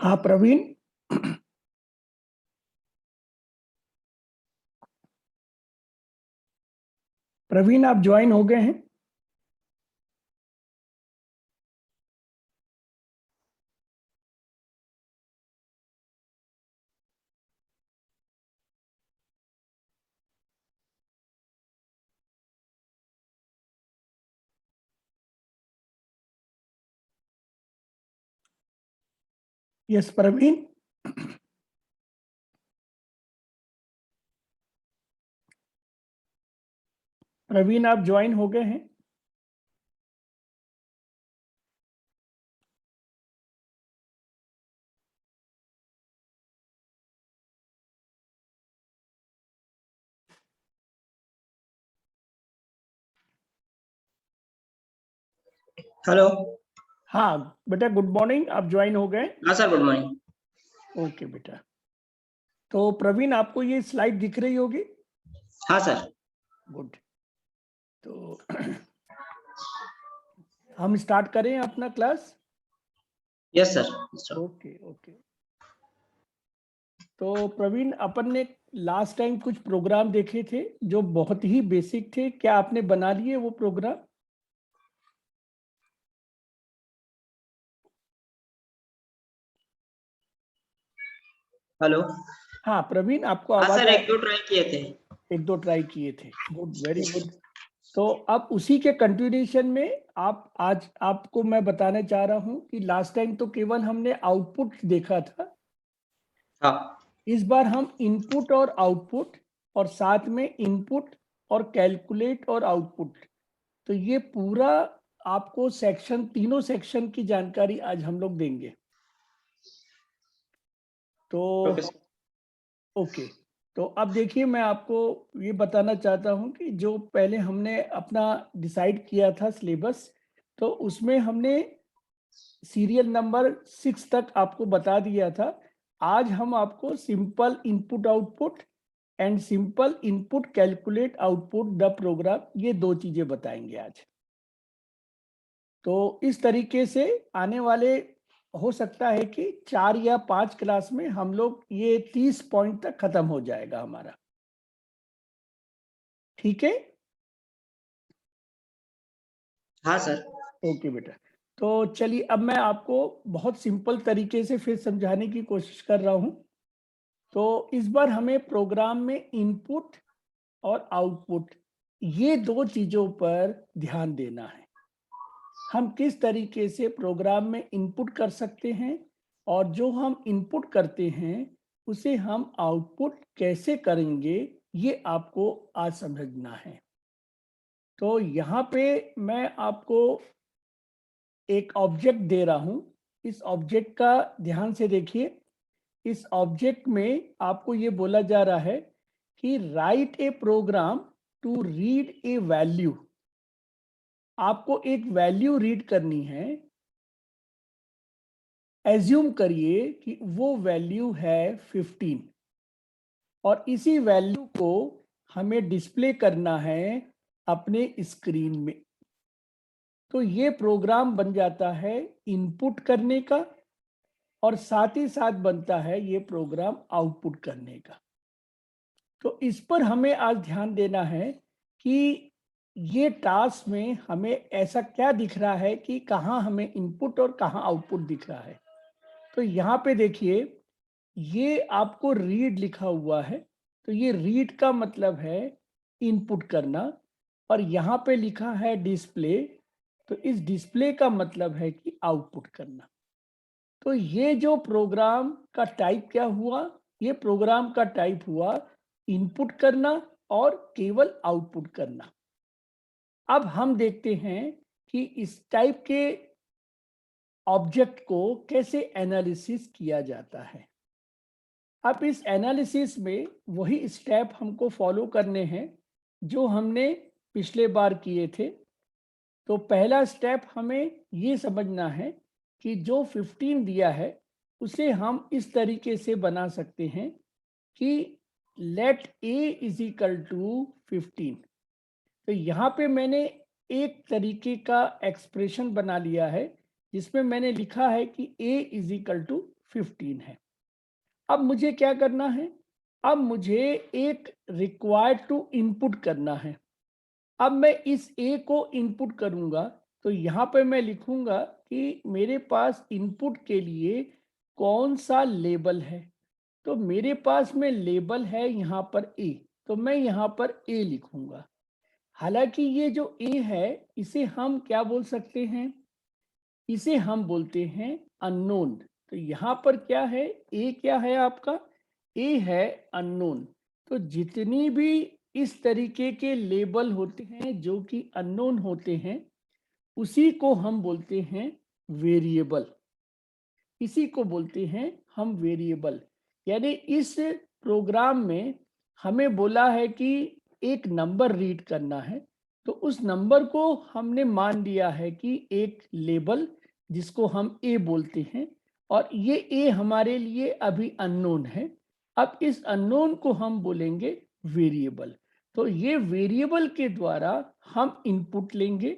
हाँ प्रवीण, प्रवीण आप ज्वाइन हो गए हैं। यस प्रवीण, प्रवीण आप ज्वाइन हो गए हैं। हेलो। हाँ बेटा, गुड मॉर्निंग, आप ज्वाइन हो गए। हाँ सर, गुड मॉर्निंग। ओके बेटा, तो प्रवीण आपको ये स्लाइड दिख रही होगी। हाँ सर। गुड, तो हम स्टार्ट करें अपना class. Yes sir. Okay okay, तो प्रवीण अपन ने लास्ट टाइम कुछ प्रोग्राम देखे थे जो बहुत ही बेसिक थे। क्या आपने बना लिए वो प्रोग्राम? हेलो। हाँ प्रवीण, आपको हाँ आवाज सर, आ? एक दो ट्राई किए थे। एक दो ट्राई किए थे। Good, very good. तो अब उसी के कंटिन्यूशन में आप आज आपको मैं बताना चाह रहा हूं कि लास्ट टाइम तो केवल हमने आउटपुट देखा था। हाँ इस बार हम इनपुट और आउटपुट और साथ में इनपुट और कैलकुलेट और आउटपुट, तो ये पूरा आपको सेक्शन, तीनों सेक्शन की जानकारी आज हम लोग देंगे। तो ओके सर। ओके, तो अब देखिए, मैं आपको ये बताना चाहता हूं कि जो पहले हमने अपना डिसाइड किया था सिलेबस, तो उसमें हमने सीरियल नंबर 6 तक आपको बता दिया था। आज हम आपको simple input output and simple input calculate output the program, ये दो चीजें बताएंगे आज। तो इस तरीके से आने वाले, हो सकता है कि 4 या 5 क्लास में हम लोग ये 30 पॉइंट तक खत्म हो जाएगा हमारा। ठीक है? हाँ सर। ओके बेटा, तो चलिए अब मैं आपको बहुत सिंपल तरीके से फिर समझाने की कोशिश कर रहा हूं। तो इस बार हमें प्रोग्राम में इनपुट और आउटपुट, ये दो चीजों पर ध्यान देना है। हम किस तरीके से प्रोग्राम में इनपुट कर सकते हैं और जो हम इनपुट करते हैं उसे हम आउटपुट कैसे करेंगे, ये आपको आज समझना है। तो यहाँ पे मैं आपको एक ऑब्जेक्ट दे रहा हूं। इस ऑब्जेक्ट का ध्यान से देखिए। इस ऑब्जेक्ट में आपको ये बोला जा रहा है कि write a program to read a value. आपको एक वैल्यू रीड करनी है। एज्यूम करिए कि वो वैल्यू है 15 और इसी वैल्यू को हमें डिस्प्ले करना है अपने स्क्रीन में। तो ये प्रोग्राम बन जाता है इनपुट करने का और साथ ही साथ बनता है ये प्रोग्राम आउटपुट करने का। तो इस पर हमें आज ध्यान देना है कि ये टास्क में हमें ऐसा क्या दिख रहा है कि कहाँ हमें इनपुट और कहाँ आउटपुट दिख रहा है। तो यहाँ पे देखिए, ये आपको रीड लिखा हुआ है, तो ये रीड का मतलब है इनपुट करना। और यहाँ पे लिखा है डिस्प्ले, तो इस डिस्प्ले का मतलब है कि आउटपुट करना। तो ये जो प्रोग्राम का टाइप क्या हुआ, ये प्रोग्राम का टाइप हुआ इनपुट करना और केवल आउटपुट करना। अब हम देखते हैं कि इस टाइप के ऑब्जेक्ट को कैसे एनालिसिस किया जाता है। अब इस एनालिसिस में वही स्टेप हमको फॉलो करने हैं जो हमने पिछले बार किए थे। तो पहला स्टेप हमें ये समझना है कि जो 15 दिया है उसे हम इस तरीके से बना सकते हैं कि let a is equal to 15। तो यहाँ पे मैंने एक तरीके का एक्सप्रेशन बना लिया है जिसमें मैंने लिखा है कि a इज इक्वल टू 15 है। अब मुझे क्या करना है, अब मुझे एक रिक्वायर्ड टू इनपुट करना है। अब मैं इस ए को इनपुट करूंगा तो यहाँ पे मैं लिखूंगा कि मेरे पास इनपुट के लिए कौन सा लेबल है। तो मेरे पास में लेबल है यहाँ पर ए, तो मैं यहाँ पर ए लिखूंगा। हालांकि ये जो ए है इसे हम क्या बोल सकते हैं, इसे हम बोलते हैं अननोन। तो यहाँ पर क्या है, ए क्या है आपका, ए है अननोन। तो जितनी भी इस तरीके के लेबल होते हैं जो कि अननोन होते हैं उसी को हम बोलते हैं वेरिएबल, इसी को बोलते हैं हम वेरिएबल। यानी इस प्रोग्राम में हमें बोला है कि एक नंबर रीड करना है, तो उस नंबर को हमने मान लिया है कि एक लेबल जिसको हम ए बोलते हैं, और ये ए हमारे लिए अभी अननोन है। अब इस अननोन को हम बोलेंगे वेरिएबल। तो ये वेरिएबल के द्वारा हम इनपुट लेंगे।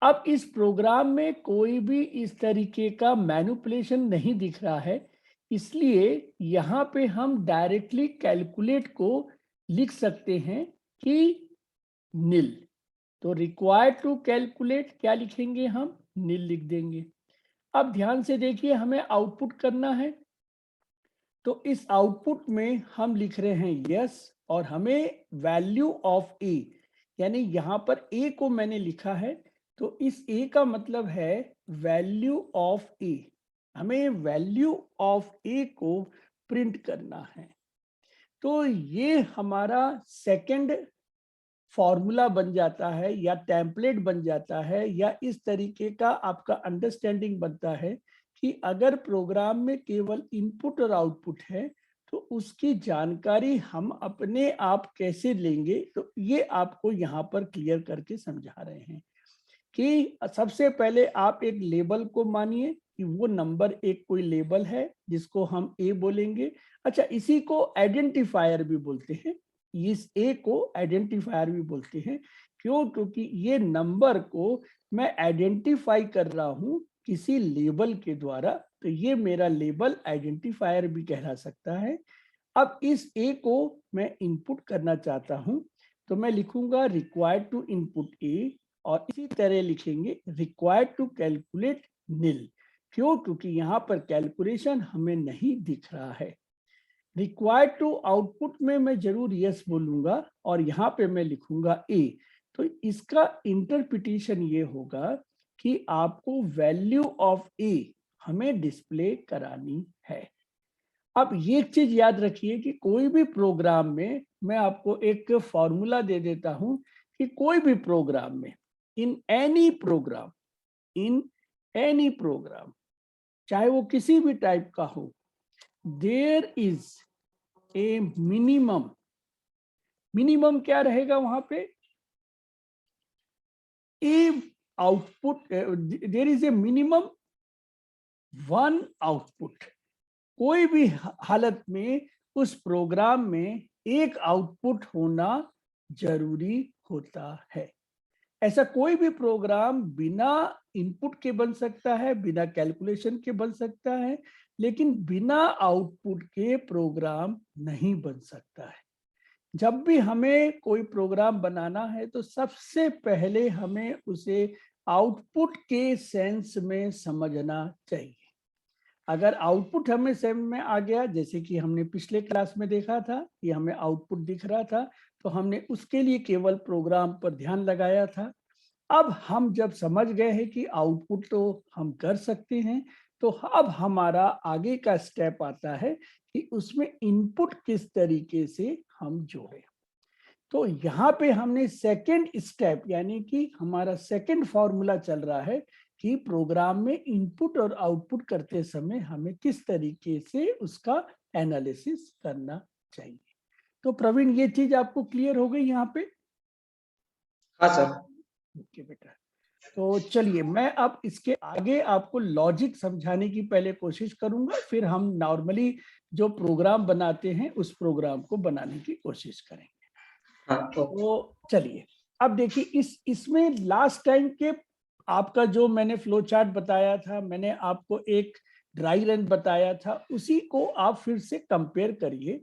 अब इस प्रोग्राम में कोई भी इस तरीके का मैनिपुलेशन नहीं दिख रहा है, इसलिए यहाँ पे हम डायरेक्टली कैलकुलेट को लिख सकते हैं कि नील। तो रिक्वायर्ड टू कैलकुलेट क्या लिखेंगे, हम नील लिख देंगे। अब ध्यान से देखिए, हमें आउटपुट करना है, तो इस आउटपुट में हम लिख रहे हैं यस, और हमें वैल्यू ऑफ ए, यानी यहाँ पर ए को मैंने लिखा है, तो इस ए का मतलब है वैल्यू ऑफ ए। हमें वैल्यू ऑफ ए को प्रिंट करना है। तो ये हमारा सेकंड फॉर्मूला बन जाता है या टेम्पलेट बन जाता है, या इस तरीके का आपका अंडरस्टैंडिंग बनता है कि अगर प्रोग्राम में केवल इनपुट और आउटपुट है तो उसकी जानकारी हम अपने आप कैसे लेंगे। तो ये आपको यहाँ पर क्लियर करके समझा रहे हैं कि सबसे पहले आप एक लेबल को मानिए कि वो नंबर एक कोई लेबल है जिसको हम ए बोलेंगे। अच्छा, इसी को आइडेंटिफायर भी बोलते हैं, इस ए को आइडेंटिफायर भी बोलते हैं। क्यों? क्योंकि ये नंबर को मैं आइडेंटिफाई कर रहा हूं किसी लेबल के द्वारा, तो ये मेरा लेबल आइडेंटिफायर भी कहला सकता है। अब इस ए को मैं इनपुट करना चाहता हूं, तो मैं लिखूंगा रिक्वायर्ड टू इनपुट ए, और इसी तरह लिखेंगे रिक्वायर्ड टू कैलकुलेट नील। क्यों? क्योंकि यहाँ पर कैलकुलेशन हमें नहीं दिख रहा है। रिक्वायर्ड टू आउटपुट में मैं जरूर यस बोलूंगा और यहाँ पे मैं लिखूंगा ए। तो इसका इंटरप्रिटेशन ये होगा कि आपको वैल्यू ऑफ ए हमें डिस्प्ले करानी है। अब ये एक चीज याद रखिए कि कोई भी प्रोग्राम में, मैं आपको एक फॉर्मूला दे देता हूं कि कोई भी प्रोग्राम में, इन एनी प्रोग्राम, चाहे वो किसी भी टाइप का हो, देयर इज ए मिनिमम क्या रहेगा वहां पे, a output, there is a minimum one output. कोई भी हालत में उस प्रोग्राम में एक आउटपुट होना जरूरी होता है। ऐसा कोई भी प्रोग्राम बिना इनपुट के बन सकता है, बिना कैलकुलेशन के बन सकता है, लेकिन बिना आउटपुट के प्रोग्राम नहीं बन सकता है। जब भी हमें कोई प्रोग्राम बनाना है तो सबसे पहले हमें उसे आउटपुट के सेंस में समझना चाहिए। अगर आउटपुट हमें समझ में आ गया, जैसे कि हमने पिछले क्लास में देखा था कि हमें आउटपुट दिख रहा था, तो हमने उसके लिए केवल प्रोग्राम पर ध्यान लगाया था। अब हम जब समझ गए हैं कि आउटपुट तो हम कर सकते हैं, तो अब हमारा आगे का स्टेप आता है कि उसमें इनपुट किस तरीके से हम जोड़ें। तो यहाँ पे हमने सेकंड स्टेप, यानी कि हमारा सेकंड फॉर्मूला चल रहा है कि प्रोग्राम में इनपुट और आउटपुट करते समय हमें किस तरीके से उसका एनालिसिस करना चाहिए। तो प्रवीण, ये चीज आपको क्लियर हो गई यहाँ पे? हाँ सर। ओके बेटा, तो चलिए मैं अब इसके आगे आपको लॉजिक समझाने की पहले कोशिश करूंगा, फिर हम नॉर्मली जो प्रोग्राम बनाते हैं उस प्रोग्राम को बनाने की कोशिश करेंगे। हाँ, ओके। तो चलिए अब देखिए, इसमें लास्ट टाइम के आपका जो मैंने फ्लो चार्ट बताया था, मैंने आपको एक ड्राई रन बताया था, उसी को आप फिर से कंपेयर करिए।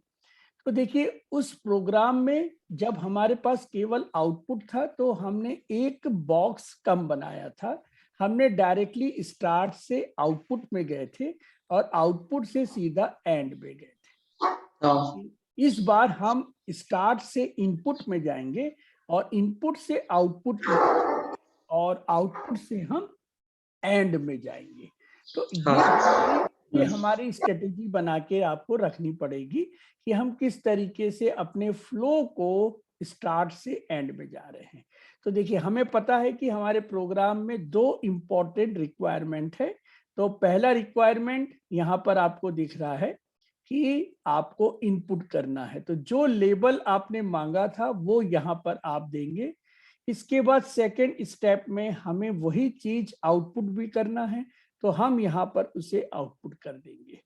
तो देखिए उस प्रोग्राम में जब हमारे पास केवल आउटपुट था तो हमने एक बॉक्स कम बनाया था। हमने डायरेक्टली स्टार्ट से आउटपुट में गए थे और आउटपुट से सीधा एंड में गए हाँ, थे। इस बार हम स्टार्ट से इनपुट में जाएंगे और इनपुट से आउटपुट में और आउटपुट से हम एंड में जाएंगे। तो हाँ, ये हमारी स्ट्रेटेजी बना के आपको रखनी पड़ेगी कि हम किस तरीके से अपने फ्लो को स्टार्ट से एंड में जा रहे हैं। तो देखिए हमें पता है कि हमारे प्रोग्राम में दो इम्पोर्टेंट रिक्वायरमेंट है। तो पहला रिक्वायरमेंट यहाँ पर आपको दिख रहा है कि आपको इनपुट करना है, तो जो लेबल आपने मांगा था वो यहाँ पर आप देंगे। इसके बाद सेकेंड स्टेप में हमें वही चीज आउटपुट भी करना है, तो हम यहाँ पर उसे आउटपुट कर देंगे।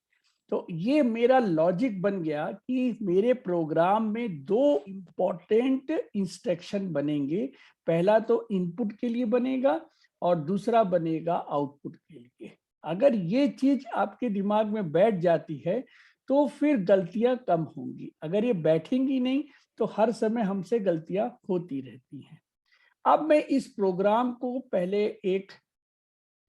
तो ये मेरा लॉजिक बन गया कि मेरे प्रोग्राम में दो इंपॉर्टेंट इंस्ट्रक्शन बनेंगे। पहला तो इनपुट के लिए बनेगा और दूसरा बनेगा आउटपुट के लिए। अगर ये चीज आपके दिमाग में बैठ जाती है तो फिर गलतियां कम होंगी। अगर ये बैठेंगी नहीं तो हर समय हमसे गलतियां होती रहती हैं। अब मैं इस प्रोग्राम को पहले एक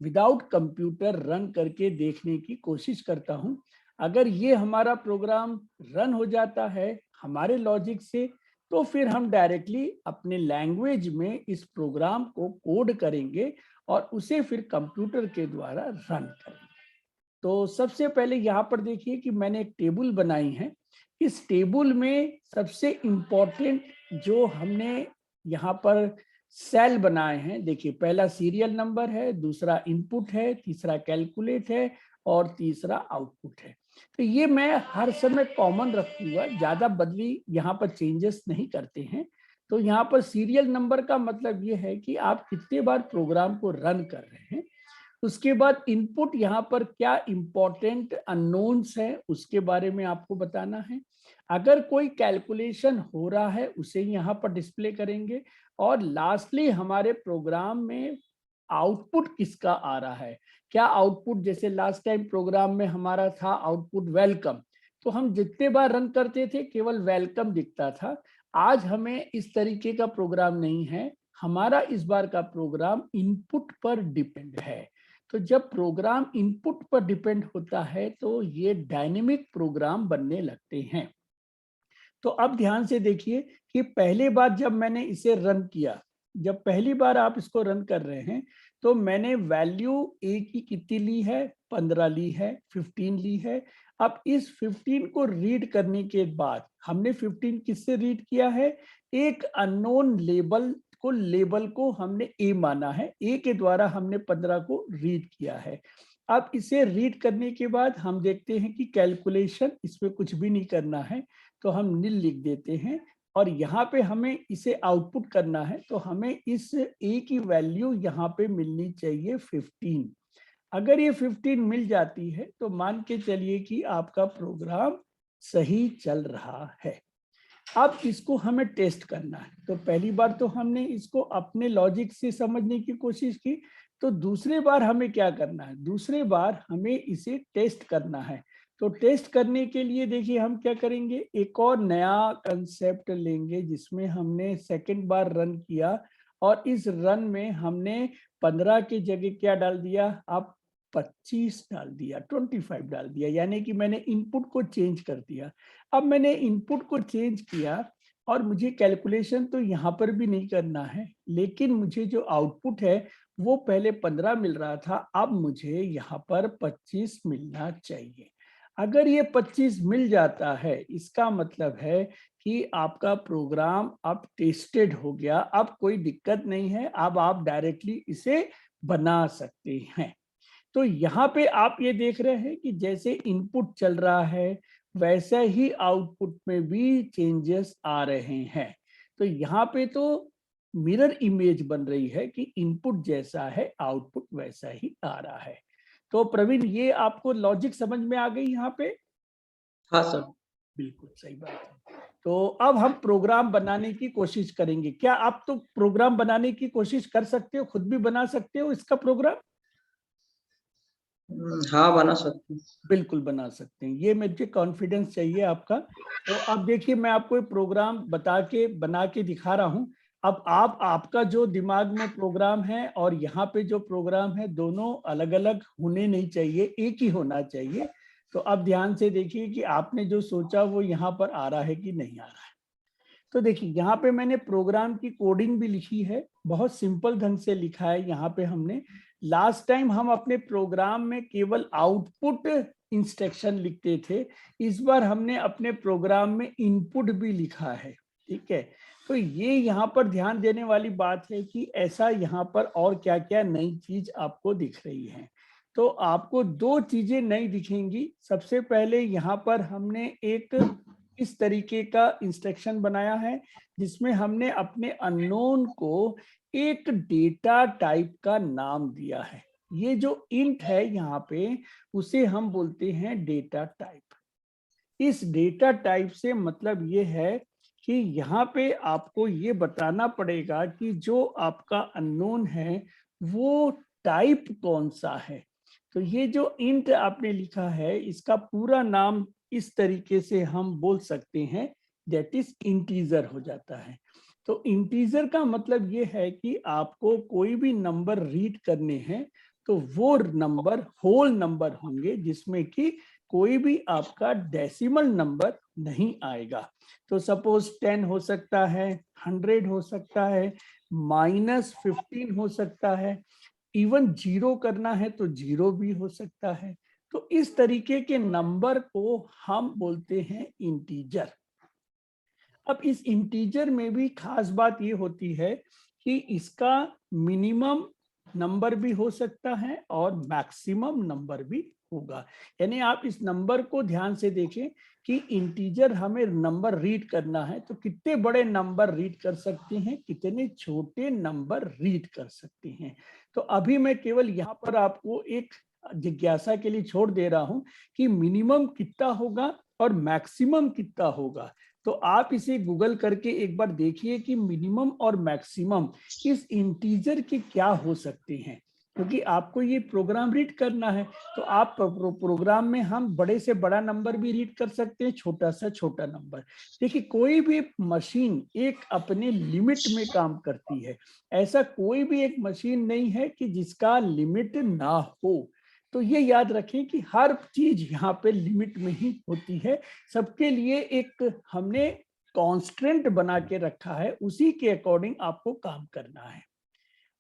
विदाउट कंप्यूटर रन करके देखने की कोशिश करता हूं। अगर ये हमारा प्रोग्राम रन हो जाता है हमारे लॉजिक से, तो फिर हम डायरेक्टली अपने लैंग्वेज में इस प्रोग्राम को कोड करेंगे और उसे फिर कंप्यूटर के द्वारा रन करेंगे। तो सबसे पहले यहाँ पर देखिए कि मैंने एक टेबल बनाई है। इस टेबल में सबसे इम्पोर्टेंट जो हमने यहाँ पर सेल बनाए हैं, देखिए पहला सीरियल नंबर है, दूसरा इनपुट है, तीसरा कैलकुलेट है और तीसरा आउटपुट है। तो ये मैं हर समय कॉमन रखूंगा, ज्यादा बदली यहाँ पर चेंजेस नहीं करते हैं। तो यहाँ पर सीरियल नंबर का मतलब ये है कि आप कितने बार प्रोग्राम को रन कर रहे हैं। उसके बाद इनपुट यहाँ पर क्या इंपॉर्टेंट अननोन्स है उसके बारे में आपको बताना है। अगर कोई कैलकुलेशन हो रहा है उसे यहाँ पर डिस्प्ले करेंगे। और लास्टली हमारे प्रोग्राम में आउटपुट किसका आ रहा है, क्या आउटपुट, जैसे लास्ट टाइम प्रोग्राम में हमारा था आउटपुट वेलकम, तो हम जितने बार रन करते थे केवल वेलकम दिखता था। आज हमें इस तरीके का प्रोग्राम नहीं है, हमारा इस बार का प्रोग्राम इनपुट पर डिपेंड है। तो जब प्रोग्राम इनपुट पर डिपेंड होता है तो ये डायनेमिक प्रोग्राम बनने लगते हैं। तो अब ध्यान से देखिए कि पहली बार जब मैंने इसे रन किया, जब पहली बार आप इसको रन कर रहे हैं तो मैंने वैल्यू ए की कितनी ली है, 15 ली है, 15 ली है। अब इस 15 को रीड करने के बाद हमने 15 किससे रीड किया है, एक अननोन लेबल को हमने ए माना है, ए के द्वारा हमने 15 को रीड किया है। अब इसे रीड करने के बाद हम देखते हैं कि कैलकुलेशन, इसमें कुछ भी नहीं करना है तो हम नील लिख देते हैं। और यहाँ पे हमें इसे आउटपुट करना है तो हमें इस ए की वैल्यू यहाँ पे मिलनी चाहिए 15। अगर ये 15 मिल जाती है तो मान के चलिए कि आपका प्रोग्राम सही चल रहा है। अब इसको हमें टेस्ट करना है। तो पहली बार तो हमने इसको अपने लॉजिक से समझने की कोशिश की, तो दूसरी बार हमें क्या करना है, दूसरी बार हमें इसे टेस्ट करना है। तो टेस्ट करने के लिए देखिए हम क्या करेंगे, एक और नया कंसेप्ट लेंगे जिसमें हमने सेकंड बार रन किया और इस रन में हमने 15 की जगह क्या डाल दिया, आप 25 डाल दिया, 25 डाल दिया, यानी कि मैंने इनपुट को चेंज कर दिया। अब मैंने इनपुट को चेंज किया और मुझे कैलकुलेशन तो यहाँ पर भी नहीं करना है, लेकिन मुझे जो आउटपुट है वो पहले 15 मिल रहा था, अब मुझे यहाँ पर 25 मिलना चाहिए। अगर ये 25 मिल जाता है इसका मतलब है कि आपका प्रोग्राम अब टेस्टेड हो गया, अब कोई दिक्कत नहीं है, अब आप डायरेक्टली इसे बना सकते हैं। तो यहाँ पे आप ये देख रहे हैं कि जैसे इनपुट चल रहा है वैसा ही आउटपुट में भी चेंजेस आ रहे हैं। तो यहाँ पे तो मिरर इमेज बन रही है कि इनपुट जैसा है आउटपुट वैसा ही आ रहा है। तो प्रवीण, ये आपको लॉजिक समझ में आ गई यहाँ पे? हाँ सर। बिल्कुल सही बात है। तो अब हम प्रोग्राम बनाने की कोशिश करेंगे। क्या आप तो प्रोग्राम बनाने की कोशिश कर सकते हो, खुद भी बना सकते हो इसका प्रोग्राम? हाँ बना सकते हैं। बिल्कुल बना सकते हैं, ये मुझे कॉन्फिडेंस चाहिए आपका। तो अब देखिए मैं आपको एक प्रोग्राम बना के दिखा रहा हूं। अब आपका जो दिमाग में प्रोग्राम है और यहाँ पे जो प्रोग्राम है दोनों अलग अलग होने नहीं चाहिए, एक ही होना चाहिए। तो अब ध्यान से देखिए कि आपने जो सोचा वो यहाँ पर आ रहा है कि नहीं आ रहा है। तो देखिए यहाँ पे मैंने प्रोग्राम की कोडिंग भी लिखी है, बहुत सिंपल ढंग से लिखा है। यहाँ पे हमने लास्ट टाइम हम अपने प्रोग्राम में केवल आउटपुट इंस्ट्रक्शन लिखते थे, इस बार हमने अपने प्रोग्राम में इनपुट भी लिखा है। ठीक है, तो ये यहाँ पर ध्यान देने वाली बात है कि ऐसा यहाँ पर और क्या क्या नई चीज आपको दिख रही है। तो आपको दो चीजें नई दिखेंगी। सबसे पहले यहाँ पर हमने एक इस तरीके का इंस्ट्रक्शन बनाया है जिसमें हमने अपने अननोन को एक डेटा टाइप का नाम दिया है। ये जो इंट है यहाँ पे उसे हम बोलते हैं डेटा टाइप। इस डेटा टाइप से मतलब ये है कि यहाँ पे आपको ये बताना पड़ेगा कि जो आपका अननोन है वो टाइप कौन सा है। तो ये जो इंट आपने लिखा है इसका पूरा नाम इस तरीके से हम बोल सकते हैं, दैट इज इंटीजर हो जाता है। तो इंटीजर का मतलब ये है कि आपको कोई भी नंबर रीड करने हैं तो वो नंबर होल नंबर होंगे जिसमें कि कोई भी आपका डेसिमल नंबर नहीं आएगा। तो सपोज 10 हो सकता है, 100 हो सकता है, -15 हो सकता है, इवन जीरो करना है तो जीरो भी हो सकता है। तो इस तरीके के नंबर को हम बोलते हैं इंटीजर। अब इस इंटीजर में भी खास बात ये होती है कि इसका मिनिमम नंबर भी हो सकता है और मैक्सिमम नंबर भी होगा। यानी आप इस नंबर को ध्यान से देखें कि इंटीजर हमें नंबर रीड करना है तो कितने बड़े नंबर रीड कर सकते हैं, कितने छोटे नंबर रीड कर सकते हैं। तो अभी मैं केवल यहाँ पर आपको एक जिज्ञासा के लिए छोड़ दे रहा हूं कि मिनिमम कितना होगा और मैक्सिमम कितना होगा। तो आप इसे गूगल करके एक बार देखिए कि मिनिमम और मैक्सिमम इस इंटीजर के क्या हो सकते हैं, क्योंकि आपको ये प्रोग्राम रीड करना है। तो आप प्रोग्राम में हम बड़े से बड़ा नंबर भी रीड कर सकते हैं, छोटा से छोटा नंबर। देखिए कोई भी मशीन एक अपने लिमिट में काम करती है, ऐसा कोई भी एक मशीन नहीं है कि जिसका लिमिट ना हो। तो ये याद रखें कि हर चीज यहाँ पे लिमिट में ही होती है। सबके लिए एक हमने कॉन्स्टेंट बना के रखा है, उसी के अकॉर्डिंग आपको काम करना है।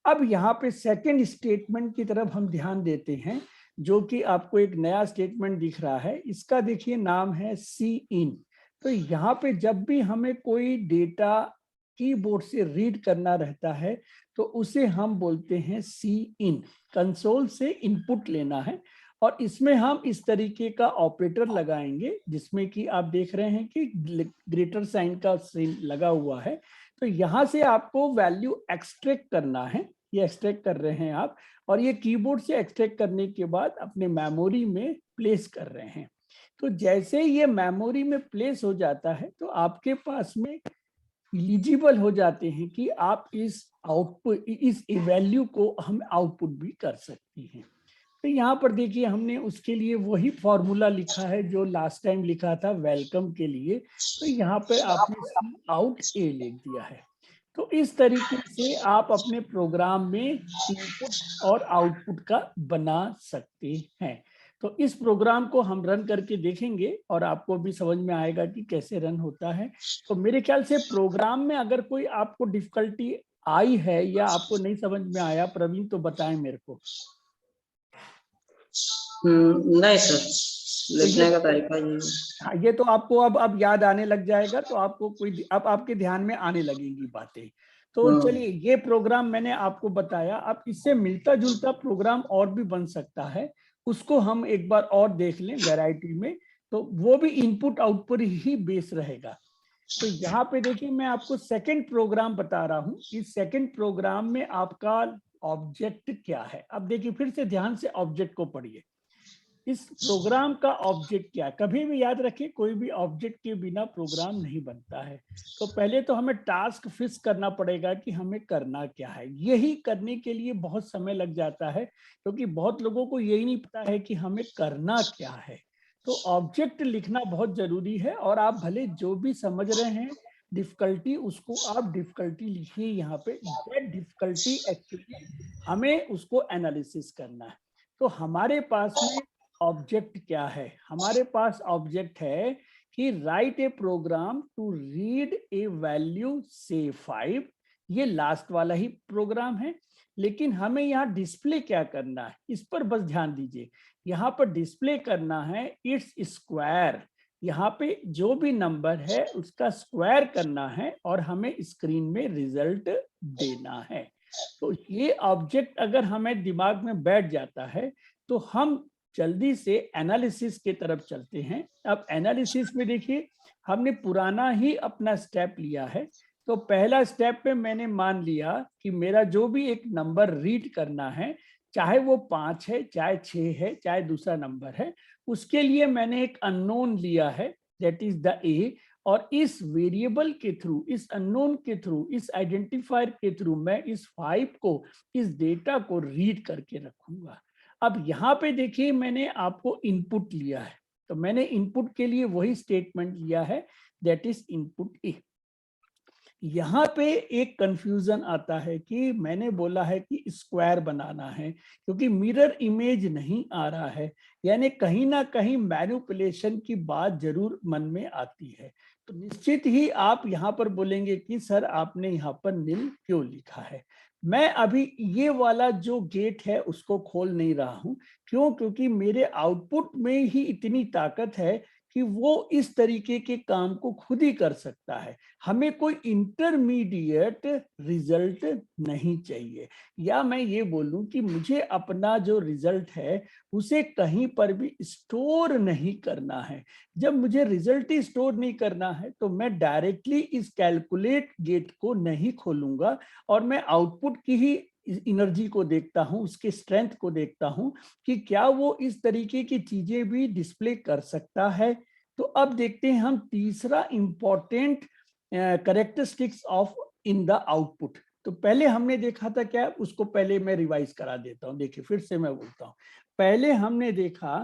अब यहाँ पे सेकंड स्टेटमेंट की तरफ हम ध्यान देते हैं, जो कि आपको एक नया स्टेटमेंट दिख रहा है। इसका देखिए नाम है सी इन। तो यहाँ पे जब भी हमें कोई डेटा कीबोर्ड से रीड करना रहता है तो उसे हम बोलते हैं सी इन। कंसोल से इनपुट लेना है और इसमें हम इस तरीके का ऑपरेटर लगाएंगे जिसमें कि आप देख रहे हैं कि ग्रेटर साइन का साइन लगा हुआ है। तो यहाँ से आपको वैल्यू एक्सट्रैक्ट करना है, ये एक्सट्रैक्ट कर रहे हैं आप, और ये कीबोर्ड से एक्सट्रैक्ट करने के बाद अपने मेमोरी में प्लेस कर रहे हैं। तो जैसे ये मेमोरी में प्लेस हो जाता है तो आपके पास में एलिजिबल हो जाते हैं कि आप इस आउटपुट इस वैल्यू को हम आउटपुट भी कर सकते हैं। तो यहाँ पर देखिए हमने उसके लिए वही फॉर्मूला लिखा है जो लास्ट टाइम लिखा था वेलकम के लिए। तो यहाँ पे आपने सी आउट ए लिख दिया है। तो इस तरीके से आप अपने प्रोग्राम में इनपुट और आउटपुट का बना सकते हैं। तो इस प्रोग्राम को हम रन करके देखेंगे और आपको भी समझ में आएगा कि कैसे रन होता है। तो मेरे ख्याल से प्रोग्राम में अगर कोई आपको डिफिकल्टी आई है या आपको नहीं समझ में आया प्रवीण तो बताएं मेरे को। नहीं सर, तो ये लिखने का तरीका ये है। हाँ, ये तो आपको अब याद आने लग जाएगा, तो आपको कोई अब आपके ध्यान में आने लगेंगी बातें। तो चलिए ये प्रोग्राम मैंने आपको बताया। अब इससे मिलता जुलता प्रोग्राम और भी बन सकता है, उसको हम एक बार और देख लें वैरायटी में। तो वो भी इनपुट आउटपुट ही बेस रहेगा। तो यहाँ पे देखिए मैं आपको सेकंड प्रोग्राम बता रहा हूँ। इस सेकंड प्रोग्राम में आपका ऑब्जेक्ट क्या है। अब देखिए फिर से ध्यान से ऑब्जेक्ट को पढ़िए। इस प्रोग्राम का ऑब्जेक्ट क्या है? कभी भी याद रखें, कोई भी ऑब्जेक्ट के बिना प्रोग्राम नहीं बनता है। तो पहले तो हमें टास्क फिक्स करना पड़ेगा कि हमें करना क्या है। यही करने के लिए बहुत समय लग जाता है, क्योंकि बहुत लोगों को यही नहीं पता है कि हमें करना क्या है। तो ऑब्जेक्ट लिखना बहुत जरूरी है, और आप भले जो भी समझ रहे हैं डिफिकल्टी, उसको आप डिफिकल्टी लिखिए यहाँ पे। दैट डिफिकल्टी एक्चुअली हमें उसको एनालिसिस करना है। तो हमारे पास में ऑब्जेक्ट क्या है? हमारे पास ऑब्जेक्ट है कि write a program to read a value से 5। ये लास्ट वाला ही प्रोग्राम है, लेकिन हमें यहाँ डिस्प्ले क्या करना है, इस पर बस ध्यान दीजिए। यहाँ पर डिस्प्ले करना है इट्स स्क्वायर। यहाँ पे जो भी नंबर है उसका स्क्वायर करना है, और हमें स्क्रीन में रिजल्ट देना है। तो ये ऑब्जेक्ट अगर हमें दिमाग में बैठ जाता है तो हम जल्दी से एनालिसिस की तरफ चलते हैं। अब एनालिसिस में देखिए, हमने पुराना ही अपना स्टेप लिया है। तो पहला स्टेप पे मैंने मान लिया कि मेरा जो भी एक नंबर रीड करना है, चाहे वो 5 है, चाहे 6 है, चाहे दूसरा नंबर है, उसके लिए मैंने एक अननोन लिया है, दैट इज द ए। और इस वेरिएबल के थ्रू, इस अननोन के थ्रू, इस आइडेंटिफायर के थ्रू मैं इस 5 को, इस डेटा को रीड करके रखूंगा। अब यहाँ पे देखिए, मैंने आपको इनपुट लिया है, तो मैंने इनपुट के लिए वही स्टेटमेंट लिया है, दैट इज इनपुट ए। यहाँ पे एक कंफ्यूजन आता है कि मैंने बोला है कि स्क्वायर बनाना है, क्योंकि मिरर इमेज नहीं आ रहा है, यानी कहीं ना कहीं मैनिपुलेशन की बात जरूर मन में आती है। तो निश्चित ही आप यहाँ पर बोलेंगे कि सर आपने यहाँ पर नील क्यों लिखा है। मैं अभी ये वाला जो गेट है उसको खोल नहीं रहा हूँ। क्यों? क्योंकि मेरे आउटपुट में ही इतनी ताकत है कि वो इस तरीके के काम को खुद ही कर सकता है। हमें कोई इंटरमीडिएट रिजल्ट नहीं चाहिए। या मैं ये बोलूं कि मुझे अपना जो रिजल्ट है उसे कहीं पर भी स्टोर नहीं करना है। जब मुझे रिजल्ट ही स्टोर नहीं करना है तो मैं डायरेक्टली इस कैलकुलेट गेट को नहीं खोलूंगा, और मैं आउटपुट की ही एनर्जी को देखता हूं, उसके स्ट्रेंथ को देखता हूं कि क्या वो इस तरीके की चीजें भी डिस्प्ले कर सकता है। तो अब देखते हैं हम तीसरा important characteristics of in the output. तो पहले हमने देखा था क्या, उसको पहले मैं रिवाइज करा देता हूं। देखिए फिर से मैं बोलता हूं, पहले हमने देखा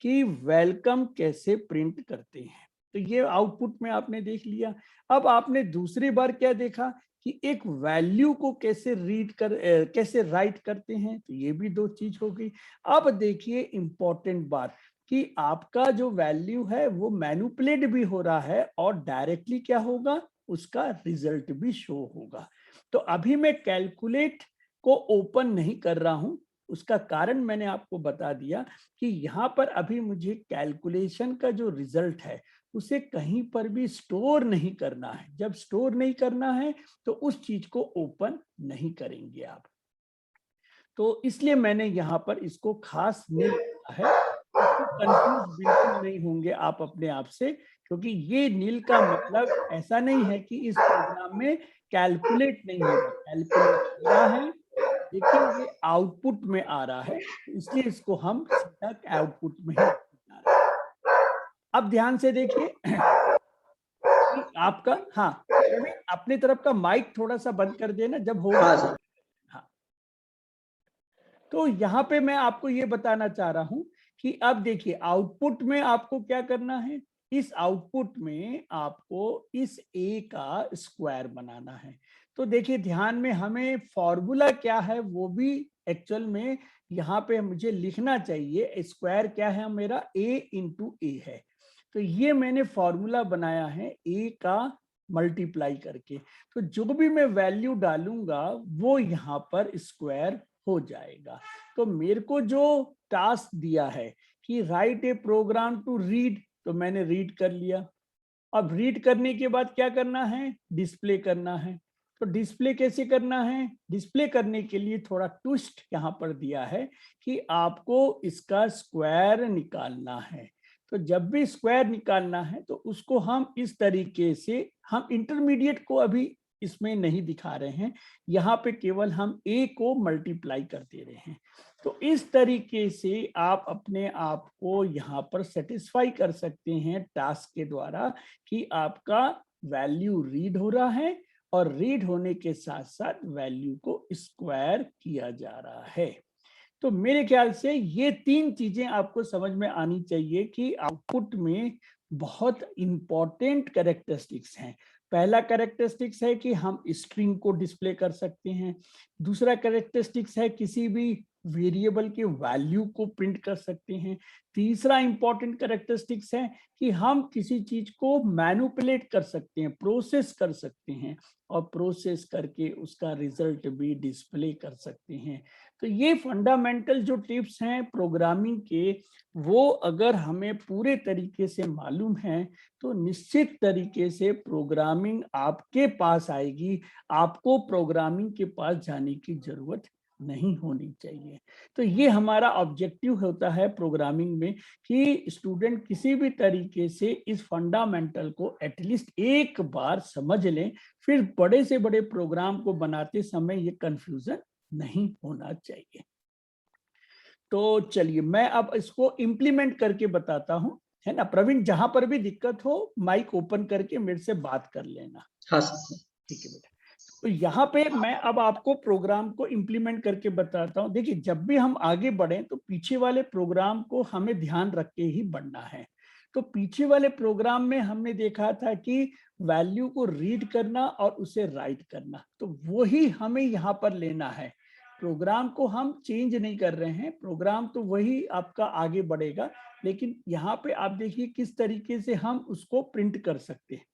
कि वेलकम कैसे प्रिंट करते हैं, तो ये आउटपुट में आपने देख लिया। अब आपने दूसरी बार क्या देखा कि एक वैल्यू को कैसे रीड कर कैसे राइट करते हैं, तो ये भी दो चीज हो गई। अब देखिए इंपॉर्टेंट बात कि आपका जो वैल्यू है वो मैनिपुलेट भी हो रहा है, और डायरेक्टली क्या होगा, उसका रिजल्ट भी शो होगा। तो अभी मैं कैलकुलेट को ओपन नहीं कर रहा हूं, उसका कारण मैंने आपको बता दिया कि यहाँ पर अभी मुझे कैलकुलेशन का जो रिजल्ट है उसे कहीं पर भी स्टोर नहीं करना है। जब स्टोर नहीं करना है तो उस चीज को ओपन नहीं करेंगे आप। तो इसलिए मैंने यहाँ पर इसको खास नहीं लिखा है। कंफ्यूज बिल्कुल नहीं होंगे आप अपने आप से, क्योंकि ये नील का मतलब ऐसा नहीं है कि इस प्रोग्राम में कैलकुलेट नहीं हो रहा, कैलकुलेट हो रहा है, लेकिन ये आउटपुट में आ रहा है, इसलिए इसको हम सीधा आउटपुट में ही रखने जा रहे हैं। अब ध्यान से देखिए कि आपका, हाँ रवि अपनी तरफ का माइक थोड़ा सा बंद कर देना जब होगा। हाँ सर। हाँ, तो यहाँ पे मैं आपको ये बताना चाह रहा हूं कि अब देखिए आउटपुट में आपको क्या करना है, इस आउटपुट में आपको इस ए का स्क्वायर बनाना है। तो देखिए ध्यान में, हमें फॉर्मूला क्या है वो भी एक्चुअल में यहाँ पे मुझे लिखना चाहिए। स्क्वायर क्या है मेरा, ए इंटू ए है। तो ये मैंने फॉर्मूला बनाया है ए का मल्टीप्लाई करके। तो जो भी मैं वैल्यू डालूंगा वो यहाँ पर स्क्वायर हो जाएगा। तो मेरे को जो टास्क दिया है कि write a program to read, तो मैंने रीड कर लिया। अब रीड करने के बाद क्या करना है, डिस्प्ले करना है। तो डिस्प्ले कैसे करना है, डिस्प्ले करने के लिए थोड़ा ट्विस्ट यहाँ पर दिया है कि आपको इसका स्क्वायर निकालना है। तो जब भी स्क्वायर निकालना है तो उसको हम इस तरीके से, हम इंटरमीडिएट को अभी इसमें नहीं दिखा रहे हैं, यहाँ पे केवल हम a को मल्टीप्लाई कर दे रहे हैं। तो इस तरीके से आप अपने आप को यहाँ पर सेटिस्फाई कर सकते हैं टास्क के द्वारा कि आपका वैल्यू रीड हो रहा है और रीड होने के साथ साथ वैल्यू को स्क्वायर किया जा रहा है। तो मेरे ख्याल से ये 3 चीजें आपको समझ में आनी चाहिए कि आउटपुट में बहुत इंपॉर्टेंट कैरेक्टरिस्टिक्स हैं। पहला कैरेक्टरिस्टिक्स है कि हम स्ट्रिंग को डिस्प्ले कर सकते हैं। दूसरा कैरेक्टरिस्टिक्स है किसी भी वेरिएबल के वैल्यू को प्रिंट कर सकते हैं। तीसरा इंपॉर्टेंट कैरेक्टरिस्टिक्स है कि हम किसी चीज को मैनिपुलेट कर सकते हैं, प्रोसेस कर सकते हैं और प्रोसेस करके उसका रिजल्ट भी डिस्प्ले कर सकते हैं। तो ये फंडामेंटल जो टिप्स हैं प्रोग्रामिंग के, वो अगर हमें पूरे तरीके से मालूम है तो निश्चित तरीके से प्रोग्रामिंग आपके पास आएगी, आपको प्रोग्रामिंग के पास जाने की जरूरत नहीं होनी चाहिए। तो ये हमारा ऑब्जेक्टिव होता है प्रोग्रामिंग में कि स्टूडेंट किसी भी तरीके से इस फंडामेंटल को एटलीस्ट एक बार समझ लें, फिर बड़े से बड़े प्रोग्राम को बनाते समय ये कंफ्यूजन नहीं होना चाहिए। तो चलिए मैं अब इसको इम्प्लीमेंट करके बताता हूं, है ना। प्रवीण, जहां पर भी दिक्कत हो माइक ओपन करके मेरे से बात कर लेना। हाँ सर। ठीक है बेटा। तो यहाँ पे मैं अब आपको प्रोग्राम को इम्प्लीमेंट करके बताता हूँ। देखिए, जब भी हम आगे बढ़े तो पीछे वाले प्रोग्राम को हमें ध्यान रख के ही बढ़ना है। तो पीछे वाले प्रोग्राम में हमने देखा था कि वैल्यू को रीड करना और उसे राइट करना, तो वही हमें यहाँ पर लेना है। प्रोग्राम को हम चेंज नहीं कर रहे हैं, प्रोग्राम तो वही आपका आगे बढ़ेगा, लेकिन यहाँ पे आप देखिए किस तरीके से हम उसको प्रिंट कर सकते हैं।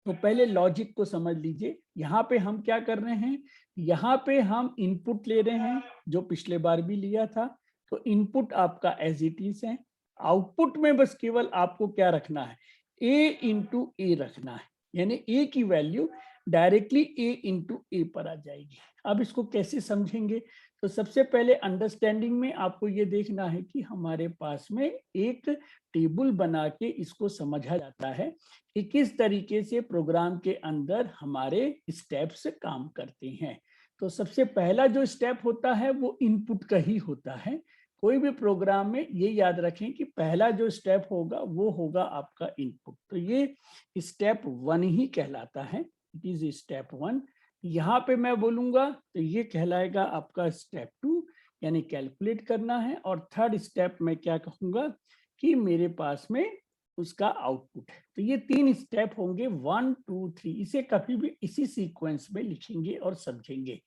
तो पहले लॉजिक को समझ लीजिए। यहाँ पे हम क्या कर रहे हैं, यहाँ पे हम इनपुट ले रहे हैं जो पिछले बार भी लिया था। तो इनपुट आपका एज इट इज है। आउटपुट में बस केवल आपको क्या रखना है, a इंटू ए रखना है, यानी a की वैल्यू डायरेक्टली a इंटू ए पर आ जाएगी। अब इसको कैसे समझेंगे, तो सबसे पहले अंडरस्टैंडिंग में आपको ये देखना है कि हमारे पास में एक टेबल बना के इसको समझा जाता है कि किस तरीके से प्रोग्राम के अंदर हमारे स्टेप्स काम करते हैं। तो सबसे पहला जो स्टेप होता है वो इनपुट का ही होता है। कोई भी प्रोग्राम में ये याद रखें कि पहला जो स्टेप होगा वो होगा आपका इनपुट। तो ये स्टेप 1 ही कहलाता है, इट इज स्टेप 1। यहाँ पे मैं बोलूंगा तो ये कहलाएगा आपका स्टेप 2, यानी कैलकुलेट करना है। और थर्ड स्टेप में क्या कहूंगा कि मेरे पास में उसका आउटपुट है। तो ये 3 स्टेप होंगे, 1 2 3। इसे कभी भी इसी सीक्वेंस में लिखेंगे और समझेंगे।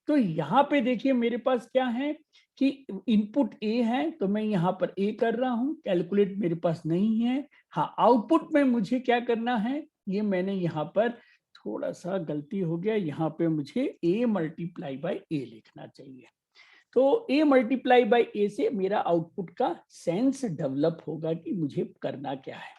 तो यहाँ पे देखिए मेरे पास क्या है कि इनपुट ए है, तो मैं यहाँ पर ए कर रहा हूँ। कैलकुलेट मेरे पास नहीं है। हाँ, आउटपुट में मुझे क्या करना है, ये मैंने यहाँ पर थोड़ा सा गलती हो गया, यहाँ पे मुझे a मल्टीप्लाई बाई ए लिखना चाहिए। तो a मल्टीप्लाई बाई ए से मेरा आउटपुट का सेंस डेवलप होगा कि मुझे करना क्या है।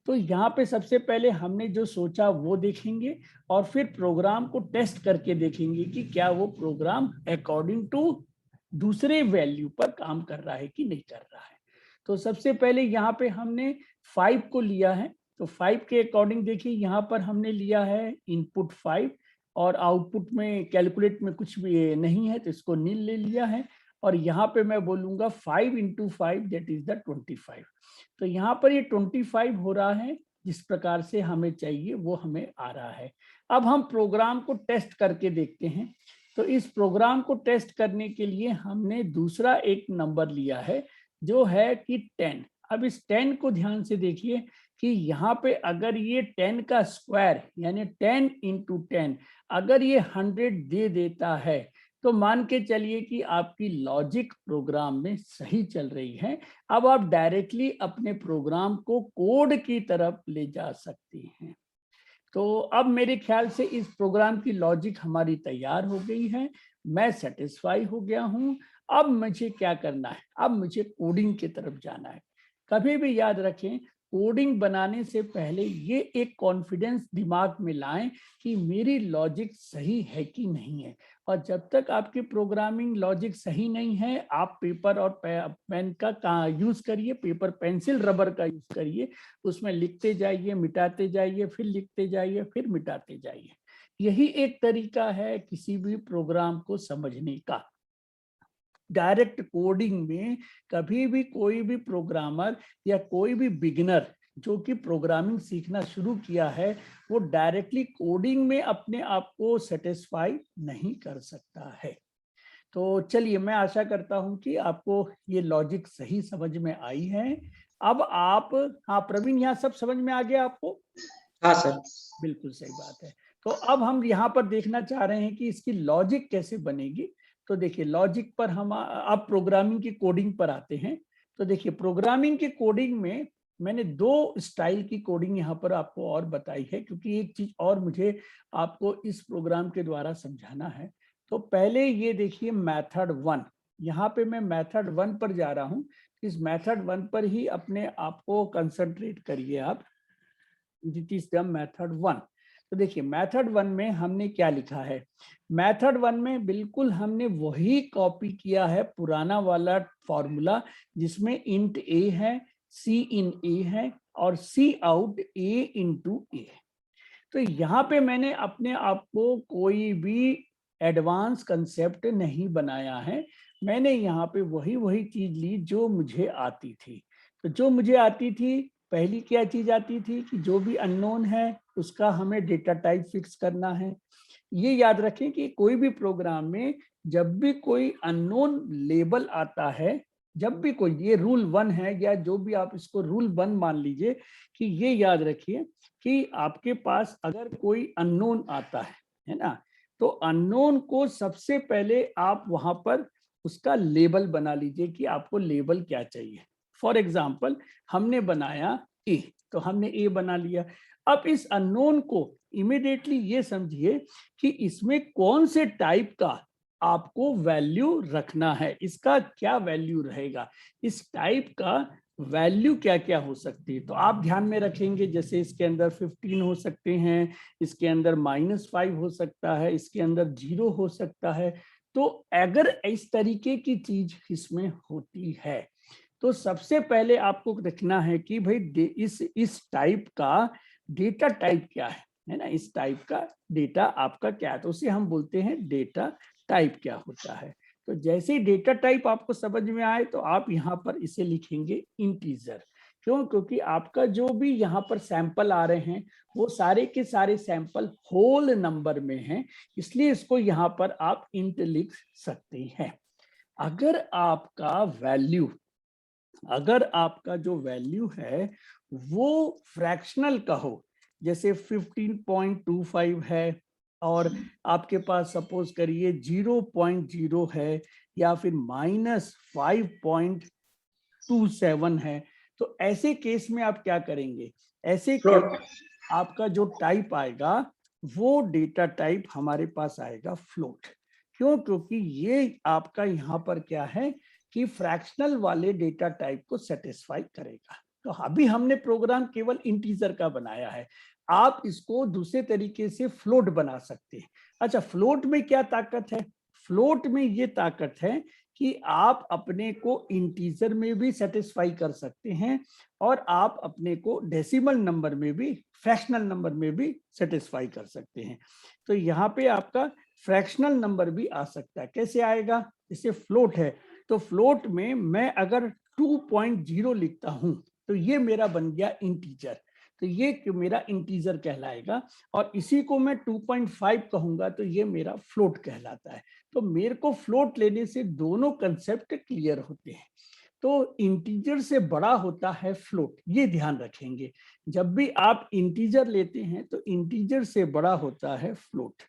तो यहाँ पे सबसे पहले हमने जो सोचा वो देखेंगे और फिर प्रोग्राम को टेस्ट करके देखेंगे कि क्या वो प्रोग्राम अकॉर्डिंग टू दूसरे वैल्यू पर काम कर रहा है कि नहीं कर रहा है। तो सबसे पहले यहाँ पे हमने 5 को लिया है। तो 5 के अकॉर्डिंग देखिए यहाँ पर हमने लिया है इनपुट 5 और आउटपुट में कैलकुलेट में कुछ भी नहीं है तो इसको नील ले लिया है। और यहाँ पे मैं बोलूंगा 5 इंटू 5 दैट इज द 25। तो यहाँ पर ये 25 हो रहा है, जिस प्रकार से हमें चाहिए वो हमें आ रहा है। अब हम प्रोग्राम को टेस्ट करके देखते हैं। तो इस प्रोग्राम को टेस्ट करने के लिए हमने दूसरा एक नंबर लिया है जो है कि 10। अब इस 10 को ध्यान से देखिए कि यहाँ पे अगर ये 10 का स्क्वायर यानी 10 इंटू 10 अगर ये 100 दे देता है तो मान के चलिए कि आपकी लॉजिक प्रोग्राम में सही चल रही है। अब आप डायरेक्टली अपने प्रोग्राम को कोड की तरफ ले जा सकते हैं। तो अब मेरे ख्याल से इस प्रोग्राम की लॉजिक हमारी तैयार हो गई है, मैं सेटिस्फाई हो गया हूं। अब मुझे क्या करना है, अब मुझे कोडिंग की तरफ जाना है। कभी भी याद रखें, कोडिंग बनाने से पहले ये एक कॉन्फिडेंस दिमाग में लाएं कि मेरी लॉजिक सही है कि नहीं है। और जब तक आपकी प्रोग्रामिंग लॉजिक सही नहीं है, आप पेपर और पेन का यूज करिए, पेपर पेंसिल रबर का यूज करिए, उसमें लिखते जाइए, मिटाते जाइए, फिर लिखते जाइए, फिर मिटाते जाइए। यही एक तरीका है किसी भी प्रोग्राम को समझने का। डायरेक्ट कोडिंग में कभी भी कोई भी प्रोग्रामर या कोई भी बिगिनर जो कि प्रोग्रामिंग सीखना शुरू किया है, वो डायरेक्टली कोडिंग में अपने आप को सेटिस्फाई नहीं कर सकता है। तो चलिए, मैं आशा करता हूं कि आपको ये लॉजिक सही समझ में आई है। अब आप, हाँ प्रवीण, यहाँ सब समझ में आ गया आपको? हाँ सर। बिल्कुल सही बात है। तो अब हम यहाँ पर देखना चाह रहे हैं कि इसकी लॉजिक कैसे बनेगी। तो देखिए, लॉजिक पर हम अब प्रोग्रामिंग की कोडिंग पर आते हैं। तो देखिए, प्रोग्रामिंग की कोडिंग में मैंने दो स्टाइल की कोडिंग यहाँ पर आपको और बताई है, क्योंकि एक चीज और मुझे आपको इस प्रोग्राम के द्वारा समझाना है। तो पहले ये देखिए मेथड 1, यहाँ पे मैं मेथड 1 पर जा रहा हूँ। इस मेथड 1 पर ही अपने आप को कंसंट्रेट करिए आप। It is the method 1। तो देखिए, मेथड 1 में हमने क्या लिखा है? मेथड 1 में बिल्कुल हमने वही कॉपी किया है, पुराना वाला फॉर्मूला, जिसमें इंट ए है, सी इन ए है और सी आउट ए इंटू ए। तो यहाँ पे मैंने अपने आप को कोई भी एडवांस कंसेप्ट नहीं बनाया है। मैंने यहाँ पे वही चीज ली जो मुझे आती थी। तो जो मुझे आती थी, पहली क्या चीज आती थी कि जो भी अननोन है उसका हमें डेटा टाइप फिक्स करना है। ये याद रखें कि कोई भी प्रोग्राम में जब भी कोई अननोन लेबल आता है, जब भी कोई, ये रूल 1 है, या जो भी आप इसको रूल 1 मान लीजिए, कि ये याद रखिए कि आपके पास अगर कोई अननोन आता है ना, तो अननोन को सबसे पहले आप वहां पर उसका लेबल बना लीजिए कि आपको लेबल क्या चाहिए। फॉर एग्जाम्पल, हमने बनाया ए, तो हमने ए बना लिया। अब इस अननोन को इमीडिएटली ये समझिए कि इसमें कौन से टाइप का आपको वैल्यू रखना है, इसका क्या वैल्यू रहेगा, इस टाइप का वैल्यू क्या क्या हो सकती है। तो आप ध्यान में रखेंगे, जैसे इसके अंदर 15 हो सकते हैं, इसके अंदर -5 हो सकता है, इसके अंदर 0 हो सकता है। तो अगर इस तरीके की चीज इसमें होती है, तो सबसे पहले आपको देखना है कि भाई इस टाइप का डेटा टाइप क्या है ना, इस टाइप का डेटा आपका क्या है, तो उसे हम बोलते हैं डेटा टाइप क्या होता है। तो जैसे ही डेटा टाइप आपको समझ में आए, तो आप यहाँ पर इसे लिखेंगे इंटीजर। क्यों? क्योंकि आपका जो भी यहाँ पर सैंपल आ रहे हैं, वो सारे के सारे सैंपल होल नंबर में हैं, इसलिए इसको यहाँ पर आप इंट लिख सकते हैं। अगर आपका वैल्यू, अगर आपका जो वैल्यू है वो फ्रैक्शनल का हो, जैसे 15.25 है, और आपके पास सपोज करिए 0.0 है, या फिर -5.27 है, तो ऐसे केस में आप क्या करेंगे? ऐसे केस फ्लोट। आपका जो टाइप आएगा, वो डेटा टाइप हमारे पास आएगा फ्लोट। क्यों? क्योंकि ये आपका यहाँ पर क्या है कि फ्रैक्शनल वाले डेटा टाइप को सेटिस्फाई करेगा। तो अभी हमने प्रोग्राम केवल इंटीजर का बनाया है, आप इसको दूसरे तरीके से फ्लोट बना सकते हैं। अच्छा, फ्लोट में क्या ताकत है? फ्लोट में ये ताकत है कि आप अपने को इंटीजर में भी सेटिस्फाई कर सकते हैं, और आप अपने को डेसिमल नंबर में भी, फ्रैक्शनल नंबर में भी सेटिस्फाई कर सकते हैं। तो यहाँ पे आपका फ्रैक्शनल नंबर भी आ सकता है। कैसे आएगा? जैसे फ्लोट है, तो फ्लोट में मैं अगर 2.0 लिखता हूं, तो ये मेरा बन गया इंटीजर, तो ये मेरा इंटीजर कहलाएगा। और इसी को मैं 2.5 कहूंगा, तो ये मेरा फ्लोट कहलाता है। तो मेरे को फ्लोट लेने से दोनों कंसेप्ट क्लियर होते हैं। तो इंटीजर से बड़ा होता है फ्लोट, ये ध्यान रखेंगे। जब भी आप इंटीजर लेते हैं, तो इंटीजर से बड़ा होता है फ्लोट,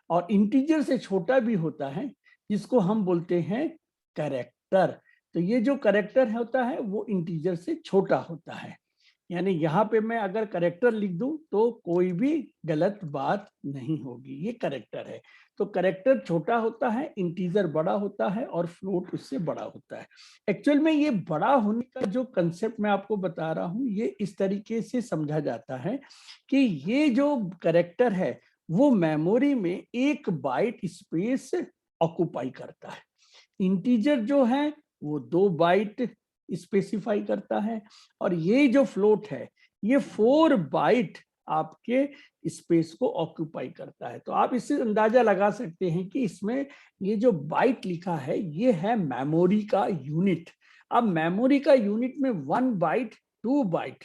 और इंटीजर से छोटा भी होता है, जिसको हम बोलते हैं कैरेक्टर। तो ये जो कैरेक्टर होता है वो इंटीजर से छोटा होता है। यानी यहाँ पे मैं अगर करेक्टर लिख दूं तो कोई भी गलत बात नहीं होगी, ये करेक्टर है। तो करेक्टर छोटा होता है, इंटीजर बड़ा होता है और फ्लोट उससे बड़ा होता है। एक्चुअल में ये बड़ा होने का जो कंसेप्ट मैं आपको बता रहा हूँ, ये इस तरीके से समझा जाता है कि ये जो करेक्टर है वो मेमोरी में 1 बाइट स्पेस ऑक्यूपाई करता है। इंटीजर जो है वो 2 बाइट स्पेसिफाई करता है, और ये जो फ्लोट है ये 4 बाइट आपके स्पेस को ऑक्यूपाई करता है। तो आप इससे अंदाजा लगा सकते हैं कि इसमें ये जो बाइट लिखा है ये है मेमोरी का यूनिट। अब मेमोरी का यूनिट में 1 बाइट, 2 बाइट,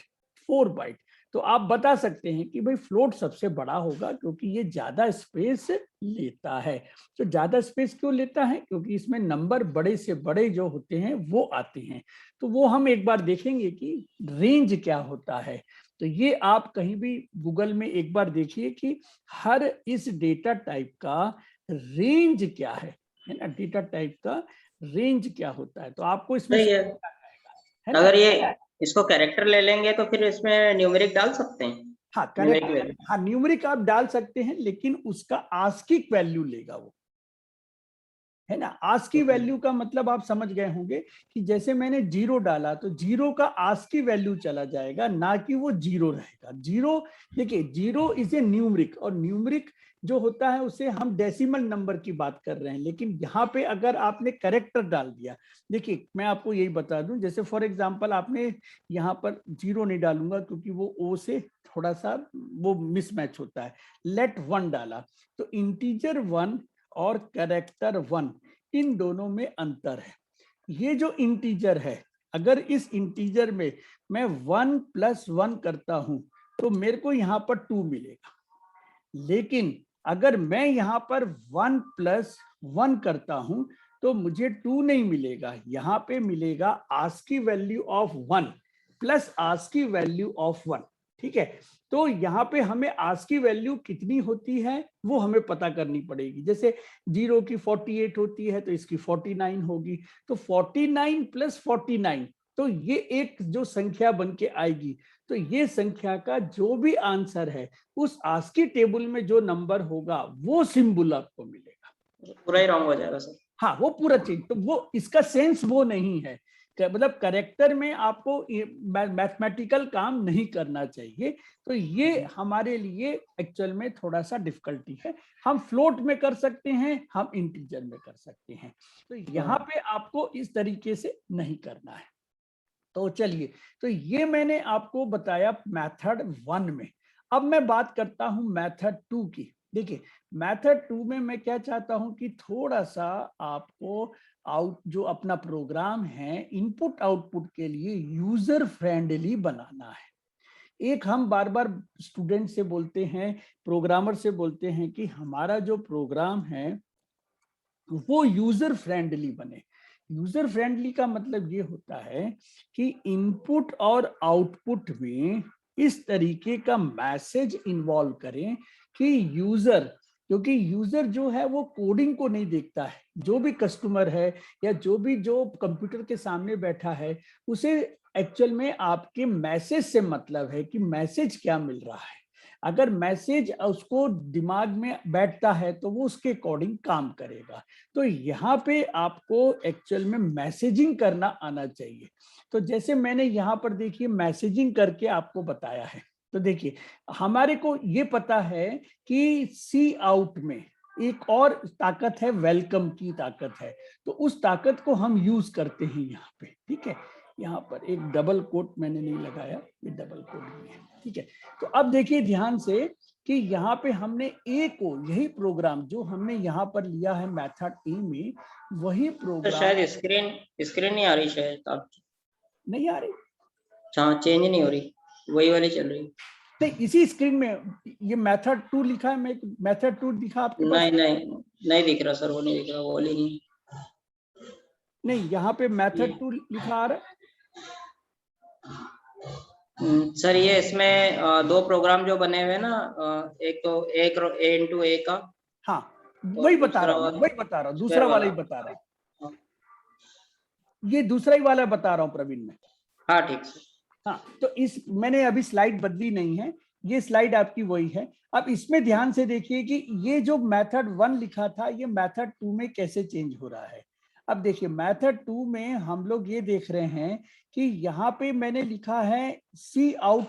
4 बाइट, तो आप बता सकते हैं कि भाई फ्लोट सबसे बड़ा होगा क्योंकि ये ज्यादा स्पेस लेता है। तो ज्यादा स्पेस क्यों लेता है? क्योंकि इसमें नंबर बड़े से बड़े जो होते हैं वो आते हैं। तो वो हम एक बार देखेंगे कि रेंज क्या होता है। तो ये आप कहीं भी गूगल में एक बार देखिए कि हर इस डेटा टाइप का रेंज क्या है ना, डेटा टाइप का रेंज क्या होता है। तो आपको इसमें सही है। है ना। अगर ये इसको कैरेक्टर ले लेंगे तो फिर इसमें न्यूमेरिक डाल सकते हैं, हाँ न्यूमेरिक करेक्ट, वैल्यू। हाँ न्यूमेरिक आप डाल सकते हैं, लेकिन उसका आस्किक वैल्यू लेगा वो, है ना। आस्की वैल्यू का मतलब आप समझ गए होंगे कि जैसे मैंने 0 डाला तो 0 का आस्की वैल्यू चला जाएगा, ना कि वो 0 रहेगा। 0, देखिए 0 इज ए न्यूमरिक, और न्यूमरिक जो होता है उसे हम डेसिमल नंबर की बात कर रहे हैं। लेकिन यहाँ पे अगर आपने करेक्टर डाल दिया, देखिए मैं आपको यही बता दूं, जैसे फॉर एग्जांपल आपने यहाँ पर 0 नहीं डालूंगा क्योंकि वो ओ से थोड़ा सा वो मिसमैच होता है, लेट 1 डाला, तो इंटीजर 1 और कैरेक्टर 1 इन दोनों में अंतर है। ये जो इंटीजर है, अगर इस इंटीजर में मैं 1 + 1 करता हूं तो मेरे को यहां पर 2 मिलेगा। लेकिन अगर मैं यहां पर 1 + 1 करता हूं तो मुझे 2 नहीं मिलेगा, यहां पे मिलेगा ASCII value of 1 plus ASCII value of 1। ठीक है, तो यहाँ पे हमें आस्की वैल्यू कितनी होती है वो हमें पता करनी पड़ेगी। जैसे 0 की 48 होती है तो इसकी 49 होगी, तो 49 + 49, तो ये एक जो संख्या बन के आएगी, तो ये संख्या का जो भी आंसर है उस आस्की टेबल में जो नंबर होगा वो सिंबल आपको मिलेगा। पूरा ही रॉन्ग हो जाएगा सर। हाँ वो पूरा चीज, तो वो इसका सेंस वो नहीं है, मतलब करेक्टर में आपको मैथमेटिकल काम नहीं करना चाहिए। तो ये हमारे लिए एक्चुअल में थोड़ा सा डिफिकल्टी है। हम फ्लोट में कर सकते हैं, हम इंटीजर में कर सकते हैं, तो यहाँ पे आपको इस तरीके से नहीं करना है। तो चलिए, तो ये मैंने आपको बताया मेथड 1 में। अब मैं बात करता हूं मेथड 2 की। देखिए मेथड 2 में मैं क्या चाहता हूं कि थोड़ा सा आपको जो अपना प्रोग्राम है इनपुट आउटपुट के लिए यूजर फ्रेंडली बनाना है। एक हम बार बार स्टूडेंट से बोलते हैं, प्रोग्रामर से बोलते हैं कि हमारा जो प्रोग्राम है वो यूजर फ्रेंडली बने। यूजर फ्रेंडली का मतलब ये होता है कि इनपुट और आउटपुट में इस तरीके का मैसेज इन्वॉल्व करें कि यूजर, क्योंकि यूजर जो है वो कोडिंग को नहीं देखता है, जो भी कस्टमर है या जो कंप्यूटर के सामने बैठा है उसे एक्चुअल में आपके मैसेज से मतलब है कि मैसेज क्या मिल रहा है। अगर मैसेज उसको दिमाग में बैठता है तो वो उसके अकॉर्डिंग काम करेगा। तो यहाँ पे आपको एक्चुअल में मैसेजिंग करना आना चाहिए। तो जैसे मैंने यहाँ पर देखिए मैसेजिंग करके आपको बताया है। तो देखिए हमारे को ये पता है कि सी आउट में एक और ताकत है, वेलकम की ताकत है, तो उस ताकत को हम यूज करते हैं यहाँ पे। ठीक है, यहाँ पर एक डबल कोट मैंने नहीं लगाया, ये डबल कोट भी है। ठीक है, तो अब देखिए ध्यान से कि यहाँ पे हमने ए को, यही प्रोग्राम जो हमने यहाँ पर लिया है मेथड ए में, वही तो प्रोग्राम शायद स्क्रीन स्क्रीन नहीं आ रही शायद आपकी। नहीं आ रही। हाँ चेंज नहीं हो रही, वही वाली चल रही। नहीं, इसी स्क्रीन में ये मेथड 2 लिखा है, मैं मेथड 2 दिखा आपके पास? नहीं नहीं नहीं दिख रहा सर, वो नहीं दिख रहा, वो वाली नहीं। नहीं, यहाँ पे मेथड 2 लिखा आ रहा है। सर ये इसमें दो प्रोग्राम जो बने हुए हैं ना, एक तो एक A × A का, हाँ और वही बता रहा हूँ मैं, वही बता रहा हूँ, दूसरा वाला ही बता रहा हूँ, ये दूसरा ही वाला बता रहा हूँ प्रवीण में। हाँ ठीक सर। हाँ, तो इस मैंने अभी स्लाइड बदली नहीं है, ये स्लाइड आपकी वही है। अब इसमें ध्यान से देखिए कि ये जो मेथड 1 लिखा था ये मेथड 2 में कैसे चेंज हो रहा है। अब देखिए मेथड 2 में हम लोग ये देख रहे हैं कि यहाँ पे मैंने लिखा है सी आउट,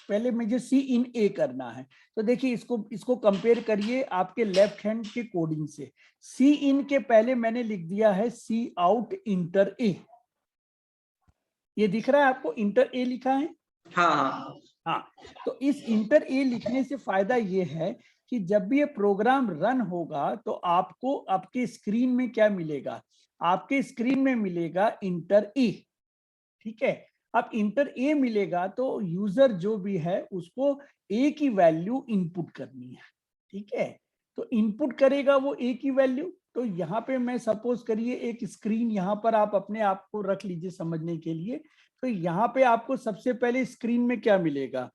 पहले मुझे सी इन ए करना है। तो देखिए इसको कंपेयर करिए आपके लेफ्ट हैंड के कोडिंग से। सी इन के पहले मैंने लिख दिया है सी आउट इंटर ए। ये दिख रहा है आपको, इंटर ए लिखा है। हाँ हाँ हाँ, तो इस इंटर ए लिखने से फायदा ये है कि जब भी ये प्रोग्राम रन होगा तो आपको आपके स्क्रीन में क्या मिलेगा, आपके स्क्रीन में मिलेगा इंटर ए। ठीक है, अब इंटर ए मिलेगा तो यूजर जो भी है उसको ए की वैल्यू इनपुट करनी है। ठीक है, तो इनपुट करेगा वो ए की वैल्यू। तो यहाँ पे मैं सपोज करिए एक स्क्रीन यहाँ पर आप अपने आप को रख लीजिए समझने के लिए। तो यहाँ पे आपको सबसे पहले स्क्रीन में क्या मिलेगा,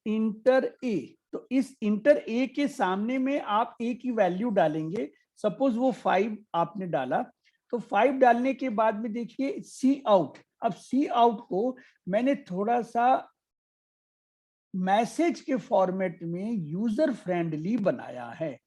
इंटर ए। तो इस इंटर ए के सामने में आप ए की वैल्यू डालेंगे। सपोज वो 5 आपने डाला, तो 5 डालने के बाद में देखिए सी आउट। अब सी आउट को मैंने थोड़ा सा मैसेज के फॉर्मेट में यूजर फ्रेंडली बनाया है।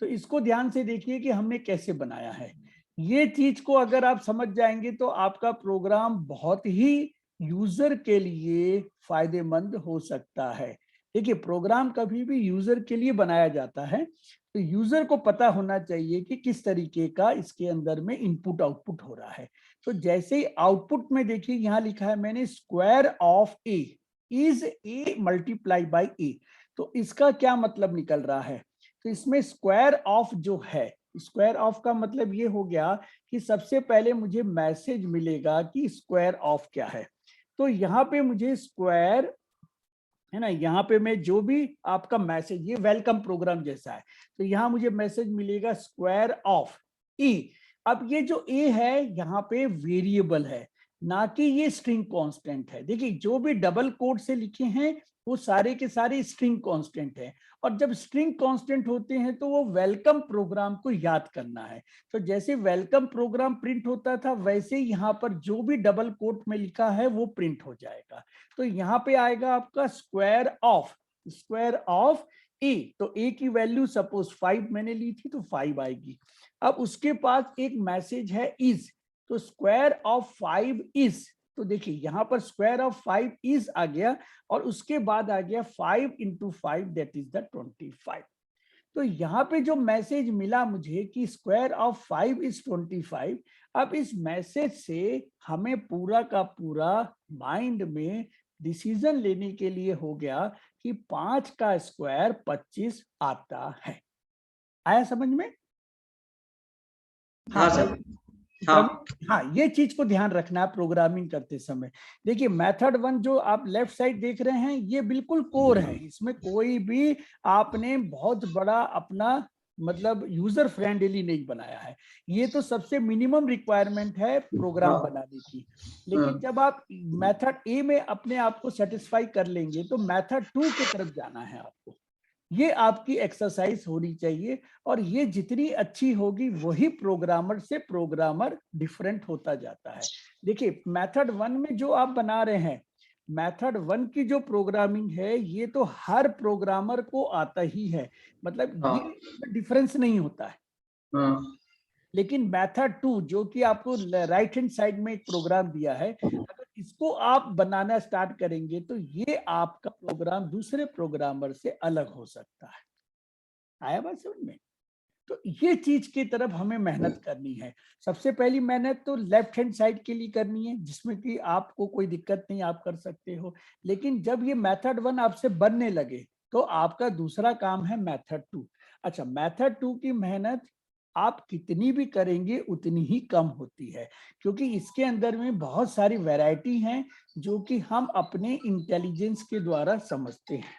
तो इसको ध्यान से देखिए कि हमने कैसे बनाया है। ये चीज को अगर आप समझ जाएंगे तो आपका प्रोग्राम बहुत ही यूजर के लिए फायदेमंद हो सकता है। देखिए प्रोग्राम कभी भी यूजर के लिए बनाया जाता है, तो यूजर को पता होना चाहिए कि किस तरीके का इसके अंदर में इनपुट आउटपुट हो रहा है। तो जैसे ही आउटपुट में देखिए यहाँ लिखा है मैंने square of a is a multiply by a. तो इसका क्या मतलब निकल रहा है, तो इसमें स्क्वायर ऑफ जो है, स्क्वायर ऑफ का मतलब ये हो गया कि सबसे पहले मुझे मैसेज मिलेगा कि स्क्वायर ऑफ क्या है। तो यहाँ पे मुझे स्क्वायर है ना, यहाँ पे मैं जो भी आपका मैसेज, ये वेलकम प्रोग्राम जैसा है, तो यहाँ मुझे मैसेज मिलेगा स्क्वायर ऑफ ई। अब ये जो ए है यहाँ पे वेरिएबल है, ना कि ये स्ट्रिंग कांस्टेंट है। देखिए जो भी डबल कोट से लिखे हैं वो सारे के सारे स्ट्रिंग कांस्टेंट है, और जब स्ट्रिंग कांस्टेंट होते हैं तो वो वेलकम प्रोग्राम को याद करना है। तो जैसे वेलकम प्रोग्राम प्रिंट होता था वैसे ही यहाँ पर जो भी डबल कोट में लिखा है वो प्रिंट हो जाएगा। तो यहाँ पे आएगा आपका स्क्वायर ऑफ ए। तो ए की वैल्यू सपोज 5 मैंने ली थी तो 5 आएगी। अब उसके पास एक मैसेज है इज, तो स्क्वायर ऑफ 5 इज। तो देखिए यहाँ पर स्क्वायर ऑफ 5 इज आ गया, और उसके बाद आ गया 5 इंटू 5 दैट इज द 25। तो यहाँ पे जो मैसेज मिला मुझे कि स्क्वायर ऑफ 5 इज 25, अब इस मैसेज से हमें पूरा का पूरा माइंड में डिसीजन लेने के लिए हो गया कि 5 का स्क्वायर 25 आता है। आया समझ में? हाँ सर। हाँ हाँ, ये चीज को ध्यान रखना है प्रोग्रामिंग करते समय। देखिए मेथड 1 जो आप लेफ्ट साइड देख रहे हैं ये बिल्कुल कोर है, इसमें कोई भी आपने बहुत बड़ा अपना मतलब यूजर फ्रेंडली नहीं बनाया है। ये तो सबसे मिनिमम रिक्वायरमेंट है प्रोग्राम बनाने की। लेकिन जब आप मेथड ए में अपने आप को सेटिस्फाई कर लेंगे तो मेथड 2 की तरफ जाना है आपको। ये आपकी एक्सरसाइज होनी चाहिए, और ये जितनी अच्छी होगी वही प्रोग्रामर से प्रोग्रामर डिफरेंट होता जाता है। देखिए मेथड 1 में जो आप बना रहे हैं, मेथड 1 की जो प्रोग्रामिंग है ये तो हर प्रोग्रामर को आता ही है, मतलब ये डिफरेंस नहीं होता है। लेकिन मेथड 2 जो कि आपको राइट हैंड साइड में एक प्रोग्राम दिया है, अगर इसको आप बनाना स्टार्ट करेंगे तो ये आपका प्रोग्राम दूसरे प्रोग्रामर से अलग हो सकता है। आया बात समझ में? तो ये चीज की तरफ हमें मेहनत करनी है। सबसे पहली मेहनत तो लेफ्ट हैंड साइड के लिए करनी है जिसमें कि आपको कोई दिक्कत नहीं, आप कर सकते हो। लेकिन जब ये मेथड 1 आपसे बनने लगे तो आपका दूसरा काम है मेथड 2। अच्छा, मेथड 2 की मेहनत आप कितनी भी करेंगे उतनी ही कम होती है, क्योंकि इसके अंदर में बहुत सारी वैरायटी हैं जो कि हम अपने इंटेलिजेंस के द्वारा समझते हैं।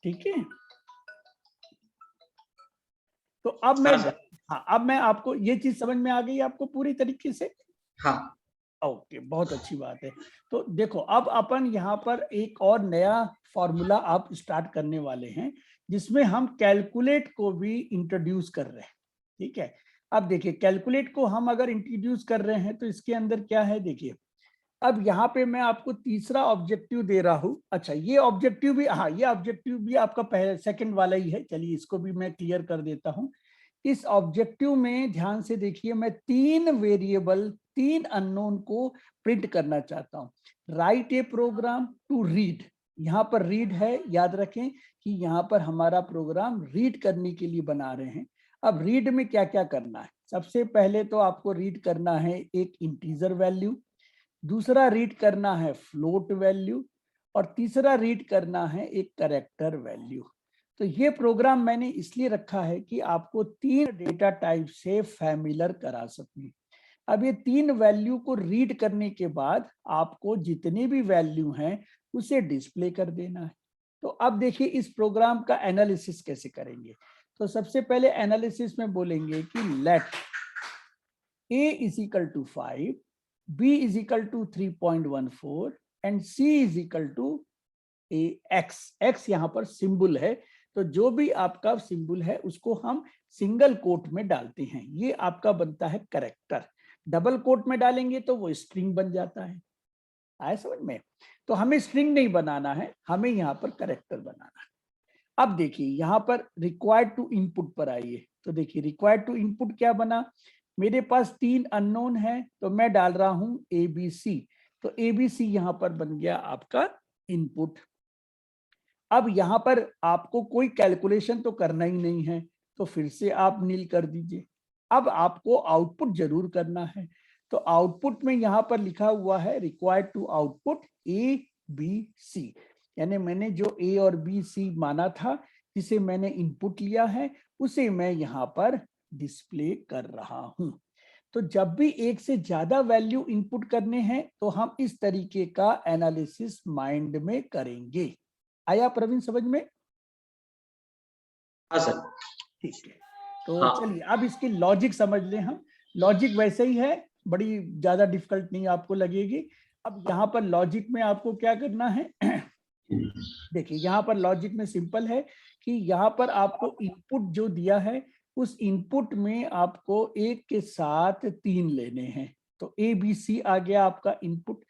ठीक है, तो अब मैं आपको ये चीज समझ में आ गई आपको पूरी तरीके से? हाँ ओके, बहुत अच्छी बात है। तो देखो अब अपन यहाँ पर एक और नया फॉर्मूला आप स्टार्ट करने वाले हैं जिसमें हम कैलकुलेट को भी इंट्रोड्यूस कर रहे हैं। ठीक है, अब देखिए कैलकुलेट को हम अगर इंट्रोड्यूस कर रहे हैं तो इसके अंदर क्या है, देखिए अब यहाँ पे मैं आपको तीसरा ऑब्जेक्टिव दे रहा हूँ। अच्छा, ये ऑब्जेक्टिव भी, हाँ ये ऑब्जेक्टिव भी आपका पहले सेकंड वाला ही है। चलिए इसको भी मैं क्लियर कर देता हूँ। इस ऑब्जेक्टिव में ध्यान से देखिए, मैं 3 वेरिएबल, 3 अननोन को प्रिंट करना चाहता हूँ। Write a program to read, यहाँ पर रीड है, याद रखें कि यहाँ पर हमारा प्रोग्राम रीड करने के लिए बना रहे हैं। अब रीड में क्या क्या करना है? सबसे पहले तो आपको रीड करना है एक इंटीजर वैल्यू, दूसरा रीड करना है फ्लोट वैल्यू, और तीसरा रीड करना है एक कैरेक्टर वैल्यू। तो ये प्रोग्राम मैंने इसलिए रखा है कि आपको 3 डेटा टाइप से फैमिलियर करा सकूं। अब ये 3 वैल्यू को रीड करने के बाद आपको जितने भी वैल्यू हैं उसे डिस्प्ले कर देना है। तो अब देखिए इस प्रोग्राम का एनालिसिस कैसे करेंगे। तो सबसे पहले एनालिसिस में बोलेंगे कि let a is equal to 5, b is equal to 3.14 and c is equal to x यहाँ पर सिंबल है, तो जो भी आपका सिंबल है उसको हम सिंगल कोट में डालते हैं। ये आपका बनता है कैरेक्टर। डबल कोट में डालेंगे तो वो स्ट्रिंग बन जाता है। आया समझ में? तो हमें स्ट्रिंग नहीं बनाना है, हमें यहाँ पर कैरेक्टर बनाना है। अब देखिए यहाँ पर रिक्वायर्ड टू इनपुट पर आइए। तो देखिए रिक्वायर्ड टू इनपुट क्या बना, मेरे पास 3 अननोन है तो मैं डाल रहा हूं ABC। तो ABC यहाँ पर बन गया आपका इनपुट। अब यहाँ पर आपको कोई कैलकुलेशन तो करना ही नहीं है, तो फिर से आप नील कर दीजिए। अब आपको आउटपुट जरूर करना है, तो आउटपुट में यहाँ पर लिखा हुआ है रिक्वायर्ड टू आउटपुट ABC, यानी मैंने जो A और B C माना था, जिसे मैंने इनपुट लिया है, उसे मैं यहाँ पर डिस्प्ले कर रहा हूं। तो जब भी एक से ज्यादा वैल्यू इनपुट करने हैं तो हम इस तरीके का एनालिसिस माइंड में करेंगे। आया प्रवीण समझ में? हाँ सर। ठीक है, तो हाँ। चलिए अब इसकी लॉजिक समझ लें हम। लॉजिक वैसे ही है, बड़ी ज्यादा डिफिकल्ट नहीं आपको लगेगी। अब यहाँ पर लॉजिक में आपको क्या करना है देखिए यहाँ पर लॉजिक में सिंपल है कि यहाँ पर आपको इनपुट जो दिया है उस इनपुट में आपको एक के साथ 3 लेने हैं। तो ABC आ गया आपका इनपुट,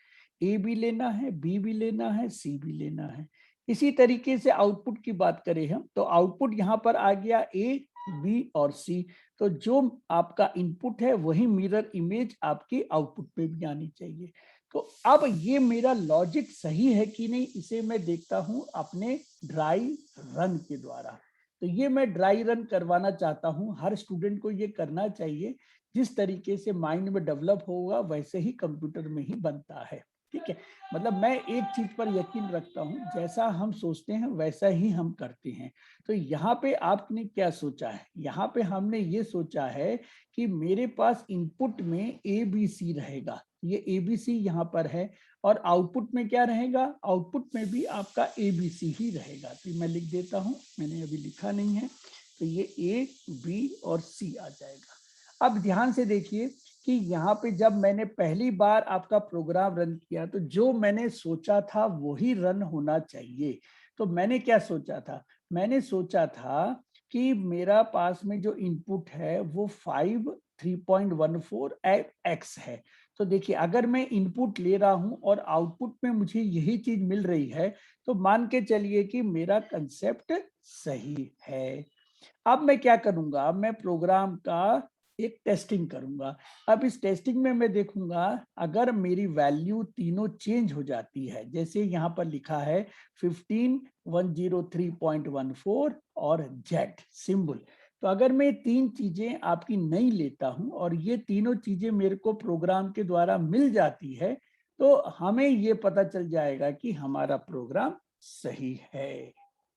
A भी लेना है, B भी लेना है, C भी लेना है। इसी तरीके से आउटपुट की बात करें हम, तो आउटपुट यहाँ पर आ गया A, B और C। तो जो आपका इनपुट है वही मिरर इमेज आपकी आउटपुट पे भी आनी चाहिए। तो अब ये मेरा लॉजिक सही है कि नहीं, इसे मैं देखता हूं अपने ड्राई रन के द्वारा। तो ये मैं ड्राई रन करवाना चाहता हूं। हर स्टूडेंट को ये करना चाहिए। जिस तरीके से माइंड में डेवलप होगा वैसे ही कंप्यूटर में ही बनता है। ठीक है, मतलब मैं एक चीज पर यकीन रखता हूं, जैसा हम सोचते हैं वैसा ही हम करते हैं। तो यहाँ पे आपने क्या सोचा है? यहाँ पे हमने ये सोचा है कि मेरे पास इनपुट में ABC रहेगा, ये ABC यहाँ पर है, और आउटपुट में क्या रहेगा? आउटपुट में भी आपका ABC ही रहेगा। तो मैं लिख देता हूँ, मैंने अभी लिखा नहीं है, तो ये A, B और C आ जाएगा। अब ध्यान से देखिए कि यहाँ पे जब मैंने पहली बार आपका प्रोग्राम रन किया तो जो मैंने सोचा था वही रन होना चाहिए। तो मैंने क्या सोचा था? मैंने सोचा था कि मेरा पास में जो इनपुट है वो 5 3.14 x है। तो देखिए अगर मैं इनपुट ले रहा हूं और आउटपुट में मुझे यही चीज मिल रही है तो मान के चलिए कि मेरा कंसेप्ट सही है। अब मैं क्या करूंगा? मैं प्रोग्राम का एक टेस्टिंग करूंगा। अब इस टेस्टिंग में मैं देखूंगा अगर मेरी वैल्यू तीनों चेंज हो जाती है, जैसे यहाँ पर लिखा है 15 103.14 और Z सिंबल। तो अगर मैं 3 चीजें आपकी नहीं लेता हूं और ये तीनों चीजें मेरे को प्रोग्राम के द्वारा मिल जाती है तो हमें ये पता चल जाएगा कि हमारा प्रोग्राम सही है।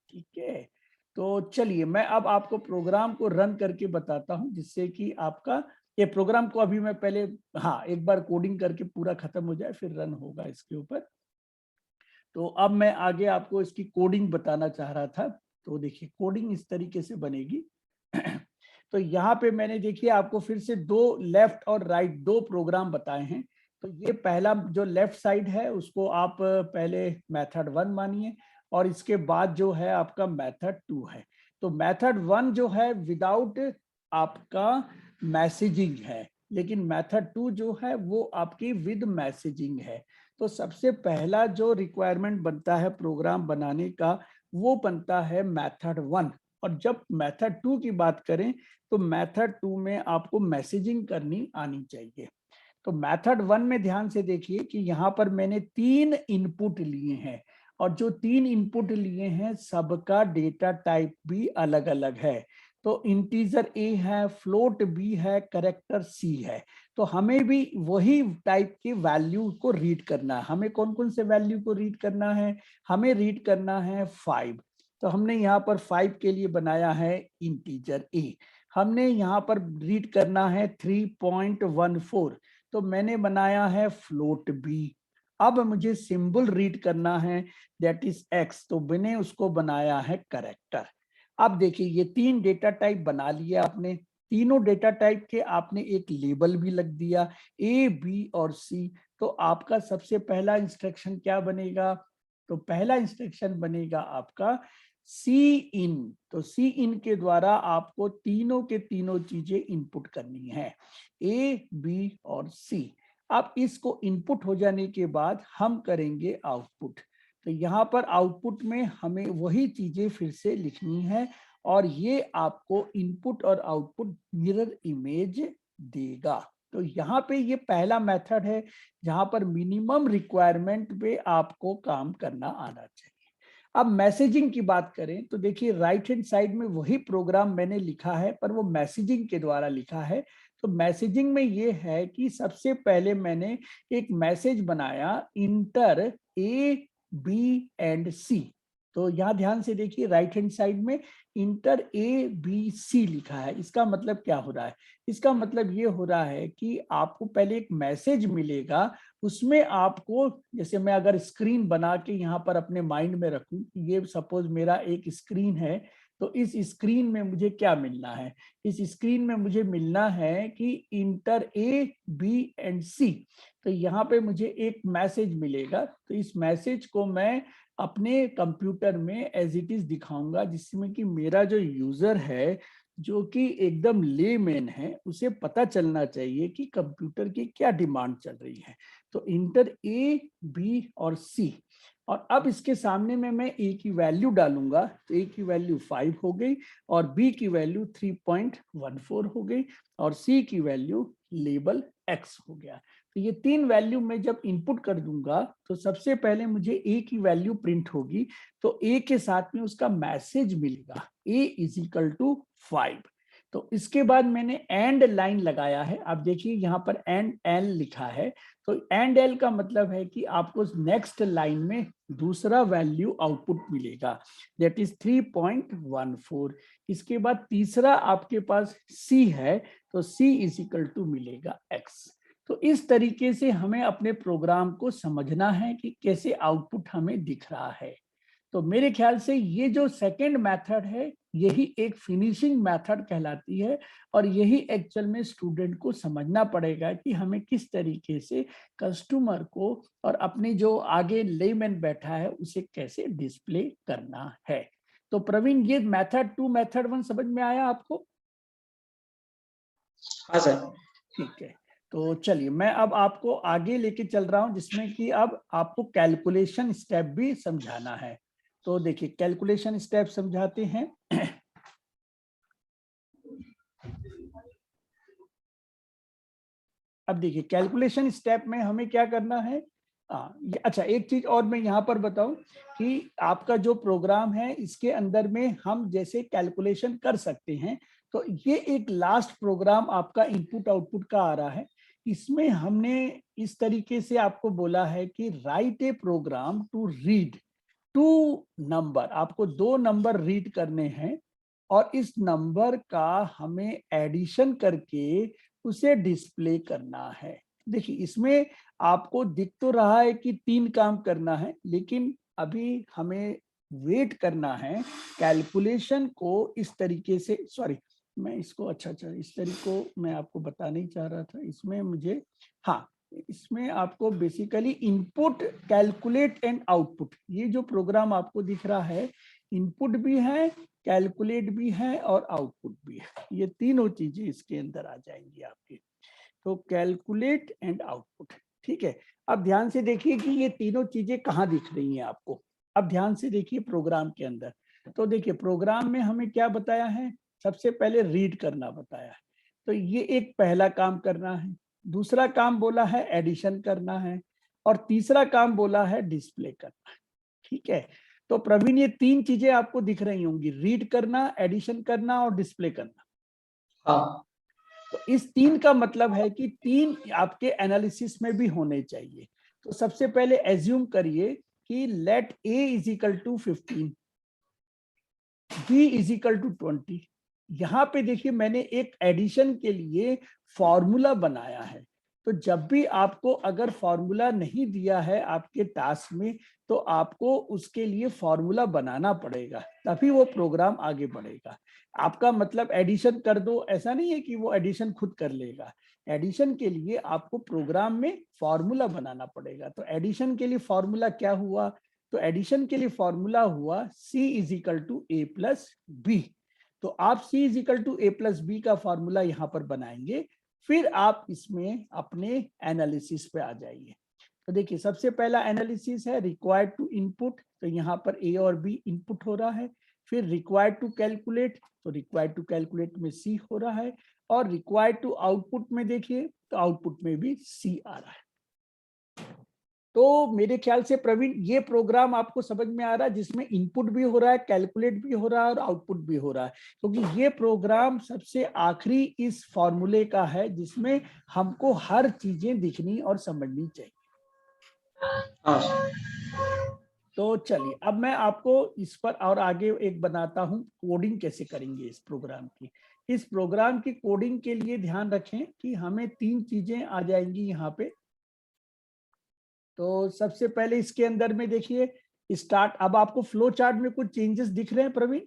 ठीक है, तो चलिए मैं अब आपको प्रोग्राम को रन करके बताता हूं, जिससे कि आपका ये प्रोग्राम को अभी मैं पहले एक बार कोडिंग करके पूरा खत्म हो जाए फिर रन होगा इसके ऊपर। तो अब मैं आगे आपको इसकी कोडिंग बताना चाह रहा था। तो देखिए कोडिंग इस तरीके से बनेगी। तो यहाँ पे मैंने देखिए आपको फिर से 2 लेफ्ट और राइट 2 प्रोग्राम बताए हैं। तो ये पहला जो लेफ्ट साइड है उसको आप पहले मेथड 1 मानिए और इसके बाद जो है आपका मेथड 2 है। तो मेथड 1 जो है विदाउट आपका मैसेजिंग है, लेकिन मेथड 2 जो है वो आपकी विद मैसेजिंग है। तो सबसे पहला जो रिक्वायरमेंट बनता है प्रोग्राम बनाने का वो बनता है मेथड 1। और जब मेथड 2 की बात करें तो मेथड 2 में आपको मैसेजिंग करनी आनी चाहिए। तो मेथड 1 में ध्यान से देखिए कि यहाँ पर मैंने 3 इनपुट लिए हैं और जो 3 इनपुट लिए हैं सबका डेटा टाइप भी अलग अलग है। तो इंटीजर ए है, फ्लोट बी है, कैरेक्टर सी है। तो हमें भी वही टाइप के वैल्यू को रीड करना है। हमें कौन कौन से वैल्यू को रीड करना है? हमें रीड करना है 5। तो हमने यहाँ पर 5 के लिए बनाया है इंटीजर ए। हमने यहाँ पर रीड करना है 3.14, तो मैंने बनाया है फ्लोट बी। अब मुझे सिंबल रीड करना है दैट इज एक्स, तो मैंने उसको बनाया है कैरेक्टर। अब देखिए ये 3 डेटा टाइप बना लिया आपने। तीनों डेटा टाइप के आपने एक लेबल भी लग दिया, ए बी और सी। तो आपका सबसे पहला इंस्ट्रक्शन क्या बनेगा? तो पहला इंस्ट्रक्शन बनेगा आपका सी इन। तो सी इन के द्वारा आपको तीनों के तीनों चीजें इनपुट करनी है, ए बी और सी। अब इसको इनपुट हो जाने के बाद हम करेंगे आउटपुट। तो यहाँ पर आउटपुट में हमें वही चीजें फिर से लिखनी है और ये आपको इनपुट और आउटपुट मिरर इमेज देगा। तो यहाँ पे ये पहला मेथड है जहां पर मिनिमम रिक्वायरमेंट पे आपको काम करना आना चाहिए। अब मैसेजिंग की बात करें तो देखिए राइट हैंड साइड में वही प्रोग्राम मैंने लिखा है पर वो मैसेजिंग के द्वारा लिखा है। तो मैसेजिंग में ये है कि सबसे पहले मैंने एक मैसेज बनाया, इंटर ए बी एंड सी। तो यहाँ ध्यान से देखिए राइट हैंड साइड में इंटर ए बी सी लिखा है। इसका मतलब क्या हो रहा है? इसका मतलब ये हो रहा है कि आपको पहले एक मैसेज मिलेगा, उसमें आपको, जैसे मैं अगर स्क्रीन बना के यहाँ पर अपने माइंड में रखूं, ये सपोज मेरा एक स्क्रीन है, तो इस स्क्रीन में मुझे क्या मिलना है? इस स्क्रीन में मुझे मिलना है कि इंटर ए बी एंड सी। तो यहाँ पे मुझे एक मैसेज मिलेगा, तो इस मैसेज को मैं अपने कंप्यूटर में एज इट इज दिखाऊंगा, जिसमें कि मेरा जो यूजर है जो कि एकदम लेमैन है उसे पता चलना चाहिए कि कंप्यूटर की क्या डिमांड चल रही है। तो इंटर ए बी और सी, और अब इसके सामने में मैं ए की वैल्यू डालूंगा, तो ए की वैल्यू 5 हो गई और बी की वैल्यू 3.14 हो गई और सी की वैल्यू लेबल एक्स हो गया। तो ये 3 वैल्यू मैं जब इनपुट कर दूंगा तो सबसे पहले मुझे ए की वैल्यू प्रिंट होगी, तो ए के साथ में उसका मैसेज मिलेगा, ए इज इक्वल टू 5। तो इसके बाद मैंने एंड लाइन लगाया है। आप देखिए यहाँ पर एंड एल लिखा है, तो एंड एल का मतलब है कि आपको नेक्स्ट लाइन में दूसरा वैल्यू आउटपुट मिलेगा, दैट इज 3.14। इसके बाद तीसरा आपके पास सी है, तो सी इज इक्वल टू मिलेगा एक्स। तो इस तरीके से हमें अपने प्रोग्राम को समझना है कि कैसे आउटपुट हमें दिख रहा है। तो मेरे ख्याल से ये जो सेकंड मेथड है यही एक फिनिशिंग मेथड कहलाती है और यही एक्चुअल में स्टूडेंट को समझना पड़ेगा कि हमें किस तरीके से कस्टमर को और अपने जो आगे लेमैन बैठा है उसे कैसे डिस्प्ले करना है। तो प्रवीण, ये मेथड 2 मेथड 1 समझ में आया आपको? हाँ सर। ठीक है, तो चलिए मैं अब आपको आगे लेके चल रहा हूं जिसमें कि अब आपको कैलकुलेशन स्टेप भी समझाना है। तो देखिए कैलकुलेशन स्टेप समझाते हैं। अब देखिए कैलकुलेशन स्टेप में हमें क्या करना है। अच्छा, एक चीज और मैं यहाँ पर बताऊं कि आपका जो प्रोग्राम है इसके अंदर में हम जैसे कैलकुलेशन कर सकते हैं। तो ये एक लास्ट प्रोग्राम आपका इनपुट आउटपुट का आ रहा है। इसमें हमने इस तरीके से आपको बोला है कि write a program to read 2 number. आपको 2 नंबर रीड करने हैं और इस नंबर का हमें एडिशन करके उसे डिस्प्ले करना है। देखिए इसमें आपको दिख तो रहा है कि 3 काम करना है, लेकिन अभी हमें वेट करना है कैलकुलेशन को इस तरीके से। सॉरी, मैं इसको अच्छा इस तरीके को मैं आपको बताना ही चाह रहा था। इसमें मुझे, हाँ, इसमें आपको basically input, calculate and output, ये जो प्रोग्राम आपको दिख रहा है इनपुट भी है, कैलकुलेट भी है और आउटपुट भी है। ये तीनों चीजें इसके अंदर आ जाएंगी आपकी। तो कैलकुलेट एंड आउटपुट, ठीक है, अब ध्यान से देखिए कि ये तीनों चीजें कहाँ दिख रही हैं आपको। अब ध्यान से देखिए प्रोग्राम के अंदर, तो देखिए प्रोग्राम में हमें क्या बताया है, सबसे पहले रीड करना बताया है, तो ये एक पहला काम करना है। दूसरा काम बोला है एडिशन करना है, और तीसरा काम बोला है डिस्प्ले करना है। ठीक है, तो प्रवीण ये तीन चीजें आपको दिख रही होंगी, रीड करना, एडिशन करना और डिस्प्ले करना। हाँ तो इस तीन का मतलब है कि तीन आपके एनालिसिस में भी होने चाहिए। तो सबसे पहले एज्यूम करिए कि let a is equal to 15, b is equal to 20। यहाँ पे देखिए मैंने एक एडिशन के लिए फॉर्मूला बनाया है। तो जब भी आपको अगर फॉर्मूला नहीं दिया है आपके टास्क में, तो आपको उसके लिए फॉर्मूला बनाना पड़ेगा, तभी वो प्रोग्राम आगे बढ़ेगा। आपका मतलब एडिशन कर दो, ऐसा नहीं है कि वो एडिशन खुद कर लेगा। एडिशन के लिए आपको प्रोग्राम में फॉर्मूला बनाना पड़ेगा। तो एडिशन के लिए फॉर्मूला क्या हुआ, तो एडिशन के लिए फॉर्मूला हुआ C is equal to a plus b. तो आप C is equal to a plus b का फॉर्मूला यहाँ पर बनाएंगे, फिर आप इसमें अपने एनालिसिस पे आ जाइए। तो देखिए सबसे पहला एनालिसिस है रिक्वायर्ड टू इनपुट, तो यहाँ पर ए और बी इनपुट हो रहा है। फिर रिक्वायर्ड टू कैलकुलेट, तो रिक्वायर्ड टू कैलकुलेट में C हो रहा है। और रिक्वायर्ड टू आउटपुट में देखिए, तो आउटपुट में भी C आ रहा है। तो मेरे ख्याल से प्रवीण ये प्रोग्राम आपको समझ में आ रहा है, जिसमें इनपुट भी हो रहा है, कैलकुलेट भी हो रहा है और आउटपुट भी हो रहा है, क्योंकि ये प्रोग्राम सबसे आखिरी इस फॉर्मूले का है जिसमें हमको हर चीजें दिखनी और समझनी चाहिए। हाँ सर। तो चलिए अब मैं आपको इस पर और आगे एक बनाता हूं, कोडिंग कैसे करेंगे इस प्रोग्राम की। इस प्रोग्राम की कोडिंग के लिए ध्यान रखें कि हमें तीन चीजें आ जाएंगी यहाँ पे। तो सबसे पहले इसके अंदर में देखिए स्टार्ट, अब आपको फ्लो चार्ट में कुछ चेंजेस दिख रहे हैं प्रवीण?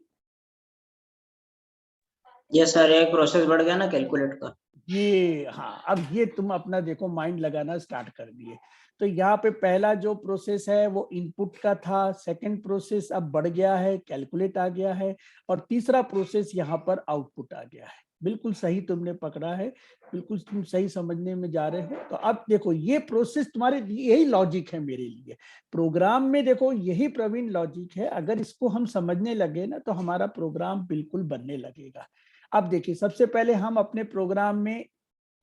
यस सर, एक प्रोसेस बढ़ गया ना कैलकुलेट का। ये हाँ, अब ये तुम अपना देखो माइंड लगाना स्टार्ट कर दिए। तो यहाँ पे पहला जो प्रोसेस है वो इनपुट का था, सेकंड प्रोसेस अब बढ़ गया है, कैलकुलेट आ गया है, और तीसरा प्रोसेस यहाँ पर आउटपुट आ गया है। बिल्कुल सही तुमने पकड़ा है, बिल्कुल तुम सही समझने में जा रहे हो। तो अब देखो ये प्रोसेस तुम्हारे लिए, यही लॉजिक है मेरे लिए प्रोग्राम में। देखो यही प्रवीण लॉजिक है, अगर इसको हम समझने लगे ना तो हमारा प्रोग्राम बिल्कुल बनने लगेगा। अब देखिए सबसे पहले हम अपने प्रोग्राम में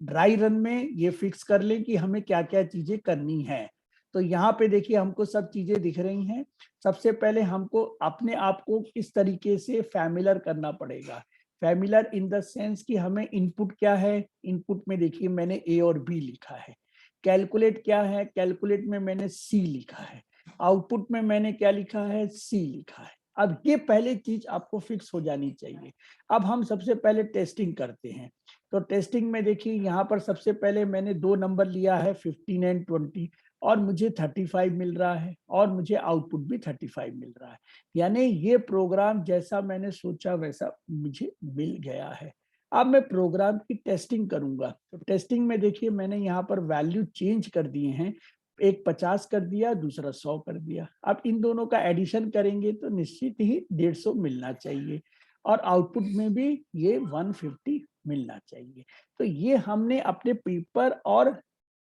ड्राई रन में ये फिक्स कर लें कि हमें क्या क्या चीजें करनी है। तो यहाँ पे देखिए हमको सब चीजें दिख रही हैं। सबसे पहले हमको अपने आप को इस तरीके से फैमिलर करना पड़ेगा। फैमिलर इन द सेंस कि हमें इनपुट क्या है, इनपुट में देखिए मैंने ए और बी लिखा है। कैलकुलेट क्या है, कैलकुलेट में मैंने सी लिखा है। आउटपुट में मैंने क्या लिखा है, सी लिखा है। अब ये पहले चीज आपको फिक्स हो जानी चाहिए। अब हम सबसे पहले टेस्टिंग करते हैं। तो टेस्टिंग में देखिए यहाँ पर सबसे पहले मैंने दो नंबर लिया है 15 एंड 20, और मुझे 35 मिल रहा है, और मुझे आउटपुट भी 35 मिल रहा है। यानी ये प्रोग्राम जैसा मैंने सोचा वैसा मुझे मिल गया है। अब मैं प्रोग्राम की टेस्टिंग करूंगा। तो टेस्टिंग में देखिए मैंने यहाँ पर वैल्यू चेंज कर दिए हैं, एक 50 कर दिया, दूसरा 100 कर दिया। अब इन दोनों का एडिशन करेंगे तो निश्चित ही 150 मिलना चाहिए, और आउटपुट में भी ये 150 मिलना चाहिए। तो ये हमने अपने पेपर और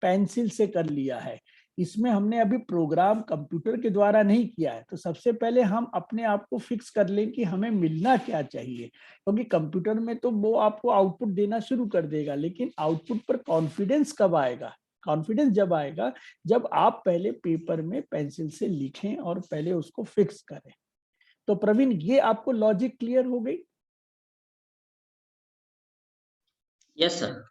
पेंसिल से कर लिया है। इसमें हमने अभी प्रोग्राम कंप्यूटर के द्वारा नहीं किया है। तो सबसे पहले हम अपने आप को फिक्स कर लें कि हमें मिलना क्या चाहिए, क्योंकि कंप्यूटर में तो वो आपको आउटपुट देना शुरू कर देगा, लेकिन आउटपुट पर कॉन्फिडेंस कब आएगा? कॉन्फिडेंस जब आएगा जब आप पहले पेपर में पेंसिल से लिखें और पहले उसको फिक्स करें। तो प्रवीण ये आपको लॉजिक क्लियर हो गई? Yes sir.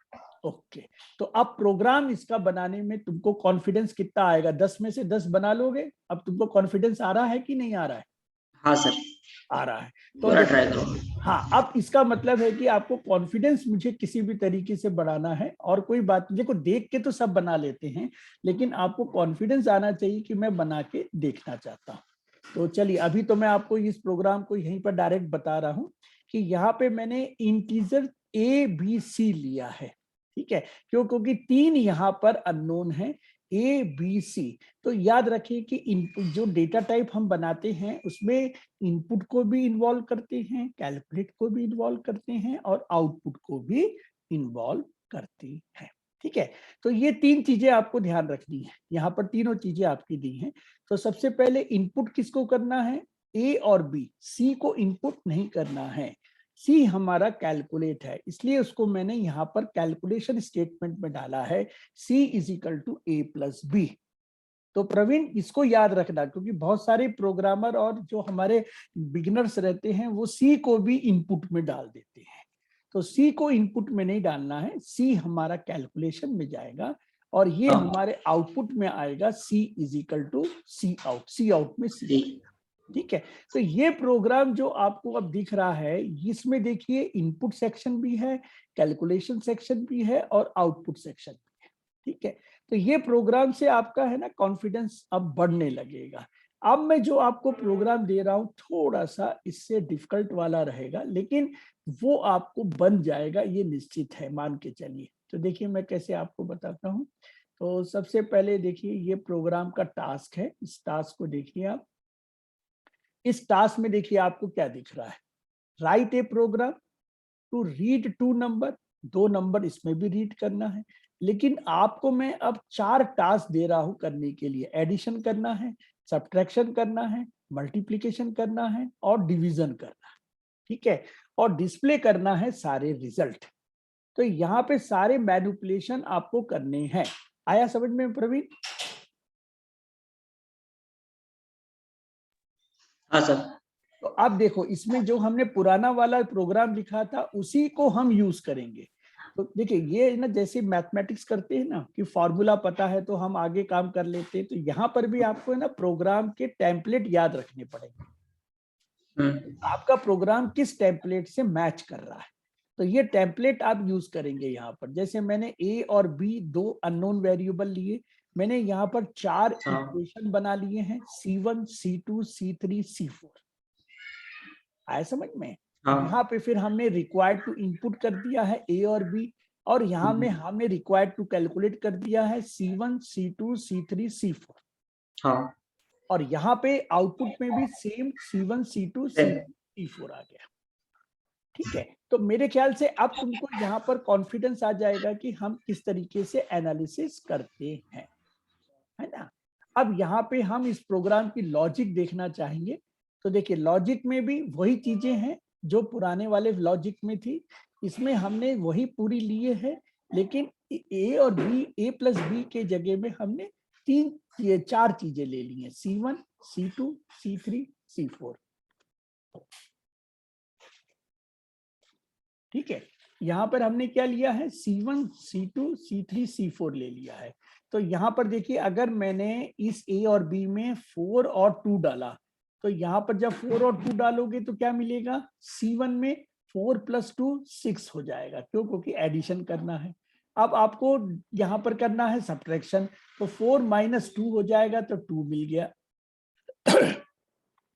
ओके। तो अब प्रोग्राम इसका बनाने में तुमको कॉन्फिडेंस कितना आएगा, 10 में से 10 बना लोगे? अब तुमको कॉन्फिडेंस आ रहा है कि नहीं आ रहा है? हाँ सर, आ रहा है। तो दोबारा ट्राई देखो, करूँगा। हाँ अब इसका मतलब है कि आपको कॉन्फिडेंस मुझे किसी भी तरीके से बढ़ाना है, और कोई बात नहीं, देखो देख के तो सब बना लेते हैं, लेकिन आपको कॉन्फिडेंस आना चाहिए कि मैं बना के देखना चाहता हूँ। तो चलिए अभी तो मैं आपको इस प्रोग्राम को यहीं पर डायरेक्ट बता रहा हूँ कि यहाँ पे मैंने इंटीजर ए बी सी लिया है। ठीक है, क्योंकि तीन यहाँ पर अननोन है, ए बी सी। तो याद रखिए कि इनपुट जो डेटा टाइप हम बनाते हैं उसमें इनपुट को भी इन्वॉल्व करते हैं, कैलकुलेट को भी इन्वॉल्व करते हैं, और आउटपुट को भी इन्वॉल्व करते हैं। ठीक है, तो ये 3 चीजें आपको ध्यान रखनी है, यहाँ पर तीनों चीजें आपकी दी हैं। तो सबसे पहले इनपुट किसको करना है, ए और बी, सी को इनपुट नहीं करना है। सी हमारा कैलकुलेट है, इसलिए उसको मैंने यहाँ पर कैलकुलेशन स्टेटमेंट में डाला है, c is equal to a plus b. तो प्रवीण इसको याद रखना, क्योंकि बहुत सारे प्रोग्रामर और जो हमारे बिगिनर्स रहते हैं वो सी को भी इनपुट में डाल देते हैं। तो सी को इनपुट में नहीं डालना है, सी हमारा कैलकुलेशन में जाएगा और ये हाँ। हमारे आउटपुट में आएगा C is equal to C out, C out में सी आएगा। ठीक है, तो ये प्रोग्राम जो आपको अब दिख रहा है, इसमें देखिए इनपुट सेक्शन भी है, कैलकुलेशन सेक्शन भी है और आउटपुट सेक्शन भी है। ठीक है, तो ये प्रोग्राम से आपका है ना कॉन्फिडेंस अब बढ़ने लगेगा। अब मैं जो आपको प्रोग्राम दे रहा हूं थोड़ा सा इससे डिफिकल्ट वाला रहेगा, लेकिन वो आपको बन जाएगा, ये निश्चित है, मान के चलिए। तो देखिए मैं कैसे आपको बताता हूँ। तो सबसे पहले देखिए ये प्रोग्राम का टास्क है, इस टास्क को देखिए आप। इस टास्क में देखिए आपको क्या दिख रहा है, write a program to read 2 number, 2 number इसमें भी रीड करना है। लेकिन आपको मैं अब 4 टास्क दे रहा हूं करने के लिए, एडिशन करना है, सब्ट्रैक्शन करना है, मल्टीप्लिकेशन करना है और डिवीजन करना है। ठीक है, और डिस्प्ले करना है सारे रिजल्ट। तो यहाँ पे सारे मैनिपुलेशन आपको करने हैं। आया समझ में प्रवीण? हाँ सर। तो अब देखो इसमें जो हमने पुराना वाला प्रोग्राम लिखा था उसी को हम यूज करेंगे। तो देखिए ये ना जैसे मैथमेटिक्स करते हैं ना कि फॉर्मूला पता है तो हम आगे काम कर लेते हैं, तो यहाँ पर भी आपको है ना प्रोग्राम के टेम्पलेट याद रखने पड़ेंगे। आपका प्रोग्राम किस टेम्पलेट से मैच कर रहा है, तो ये टेम्पलेट आप यूज करेंगे यहाँ पर। जैसे मैंने ए और बी 2 अननोन वेरिएबल लिए, मैंने यहाँ पर 4 हाँ। इक्वेशन बना लिए हैं, C1 C2 C3 C4। आया समझ में? हाँ। यहाँ पे फिर हमने रिक्वायर्ड टू इनपुट कर दिया है ए और बी, और यहाँ में हमने रिक्वायर्ड टू कैलकुलेट कर दिया है C1 C2 C3 C4। हाँ। और यहाँ पे आउटपुट में भी same C1 C2 C3 C4 आ गया। ठीक है, तो मेरे ख्याल से अब तुमको यहाँ पर कॉन्फिडेंस आ जाएगा कि हम किस तरीके से एनालिसिस करते हैं, है ना। अब यहाँ पे हम इस प्रोग्राम की लॉजिक देखना चाहेंगे। तो देखिए लॉजिक में भी वही चीजें हैं जो पुराने वाले लॉजिक में थी, इसमें हमने वही पूरी लिए है, लेकिन ए और बी, ए प्लस बी के जगह में हमने 4 चीजें ले ली हैं, C1 C2 C3 C4। ठीक है, यहाँ पर हमने क्या लिया है, C1 C2 C3 C4 ले लिया है। तो यहाँ पर देखिए अगर मैंने इस A और B में 4 और 2 डाला, तो यहाँ पर जब 4 और 2 डालोगे तो क्या मिलेगा, C1 में 4 + 2 6 हो जाएगा, क्यों, क्योंकि एडिशन करना है। अब आपको यहाँ पर करना है सब्ट्रैक्शन, तो 4 - 2 हो जाएगा, तो 2 मिल गया।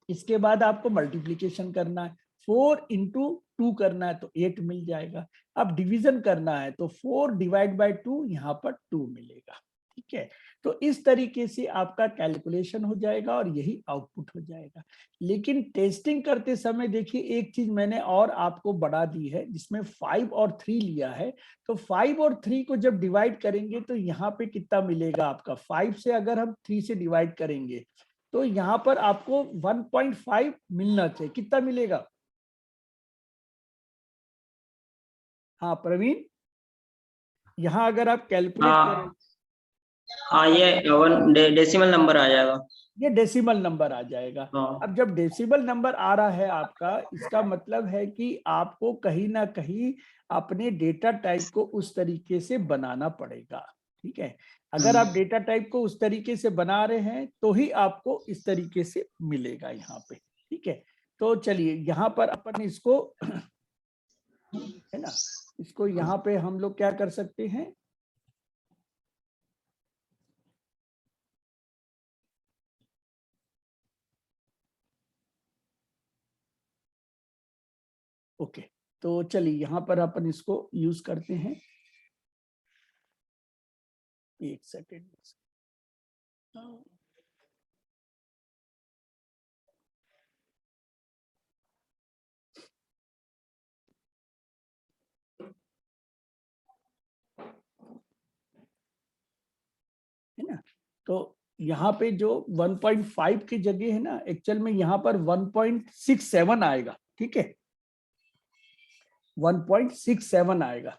इसके बाद आपको मल्टीप्लीकेशन करना है, 4 × 2 करना है तो 8 मिल जाएगा। अब डिवीजन करना है तो 4/2 यहाँ पर 2 मिलेगा। ठीक है, तो इस तरीके से आपका कैलकुलेशन हो जाएगा और यही आउटपुट हो जाएगा। लेकिन टेस्टिंग करते समय देखिए एक चीज मैंने और आपको बढ़ा दी है, जिसमें 5 और 3 लिया है। तो 5 और 3 को जब डिवाइड करेंगे तो यहाँ पे कितना मिलेगा आपका, 5 से अगर हम 3 से डिवाइड करेंगे तो यहाँ पर आपको 1.5 मिलना चाहिए। कितना मिलेगा? हाँ प्रवीण, यहाँ अगर आप कैलकुलेट करें, हाँ, ये डेसिमल नंबर आ जाएगा। ये डेसिमल नंबर आ जाएगा। हाँ। अब जब डेसिमल नंबर आ रहा है आपका, इसका मतलब है कि आपको कहीं ना कहीं अपने डेटा टाइप को उस तरीके से बनाना पड़ेगा। ठीक है, अगर आप डेटा टाइप को उस तरीके से बना रहे हैं तो ही आपको इस तरीके से मिलेगा यहाँ पे। ठीक है, तो चलिए यहाँ पर अपन इसको है ना, इसको यहाँ पे हम लोग क्या कर सकते हैं, ओके। तो चलिए यहाँ पर अपन इसको यूज करते हैं, एक सेकेंड। तो यहाँ पे जो 1.5 की जगह है ना, एक्चुअल में यहाँ पर 1.67 आएगा, ठीक है, 1.67 आएगा,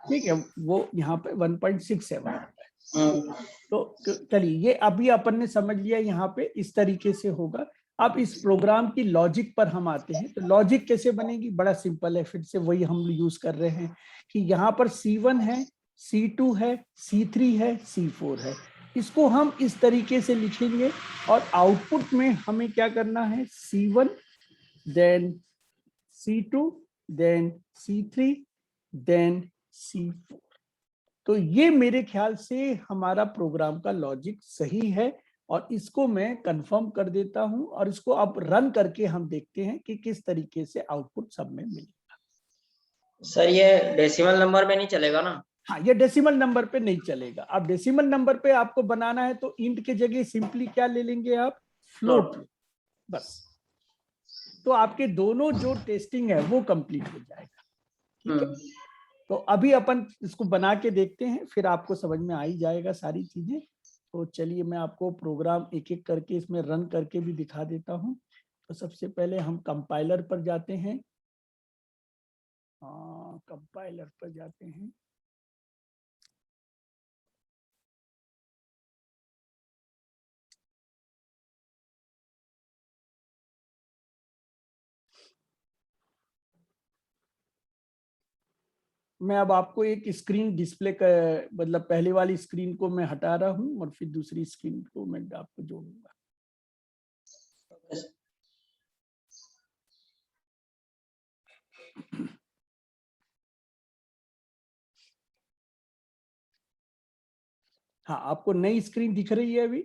ठीक है, वो यहाँ पे 1.67 आता है। तो चलिए, ये अभी अपन ने समझ लिया, यहाँ पे इस तरीके से होगा। अब इस प्रोग्राम की लॉजिक पर हम आते हैं। तो लॉजिक कैसे बनेगी, बड़ा सिंपल है, फिर से वही हम यूज कर रहे हैं कि यहाँ पर C1 है, C2 है, C3 है, C4 है। इसको हम इस तरीके से लिखेंगे और आउटपुट में हमें क्या करना है, C1 then C2 then C3 then C4। तो ये मेरे ख्याल से हमारा प्रोग्राम का लॉजिक सही है और इसको मैं कंफर्म कर देता हूं और इसको अब रन करके हम देखते हैं कि किस तरीके से आउटपुट सब में मिलेगा। सर ये डेसिमल नंबर में नहीं चलेगा ना? हाँ, ये डेसिमल नंबर पे नहीं चलेगा। अब डेसिमल नंबर पे आपको बनाना है तो इंट के जगह सिंपली क्या ले लेंगे आप, फ्लोट, बस। तो आपके दोनों जो टेस्टिंग है वो कंप्लीट हो जाएगा, ठीक है। तो अभी अपन इसको बना के देखते हैं, फिर आपको समझ में आ ही जाएगा सारी चीजें। तो चलिए मैं आपको प्रोग्राम एक एक करके इसमें रन करके भी दिखा देता हूं। तो सबसे पहले हम कंपाइलर पर जाते हैं, कंपाइलर पर जाते हैं। मैं अब आपको एक स्क्रीन डिस्प्ले का, मतलब पहले वाली स्क्रीन को मैं हटा रहा हूं और फिर दूसरी स्क्रीन को मैं आपको जोड़ूंगा। हाँ, आपको नई स्क्रीन दिख रही है अभी?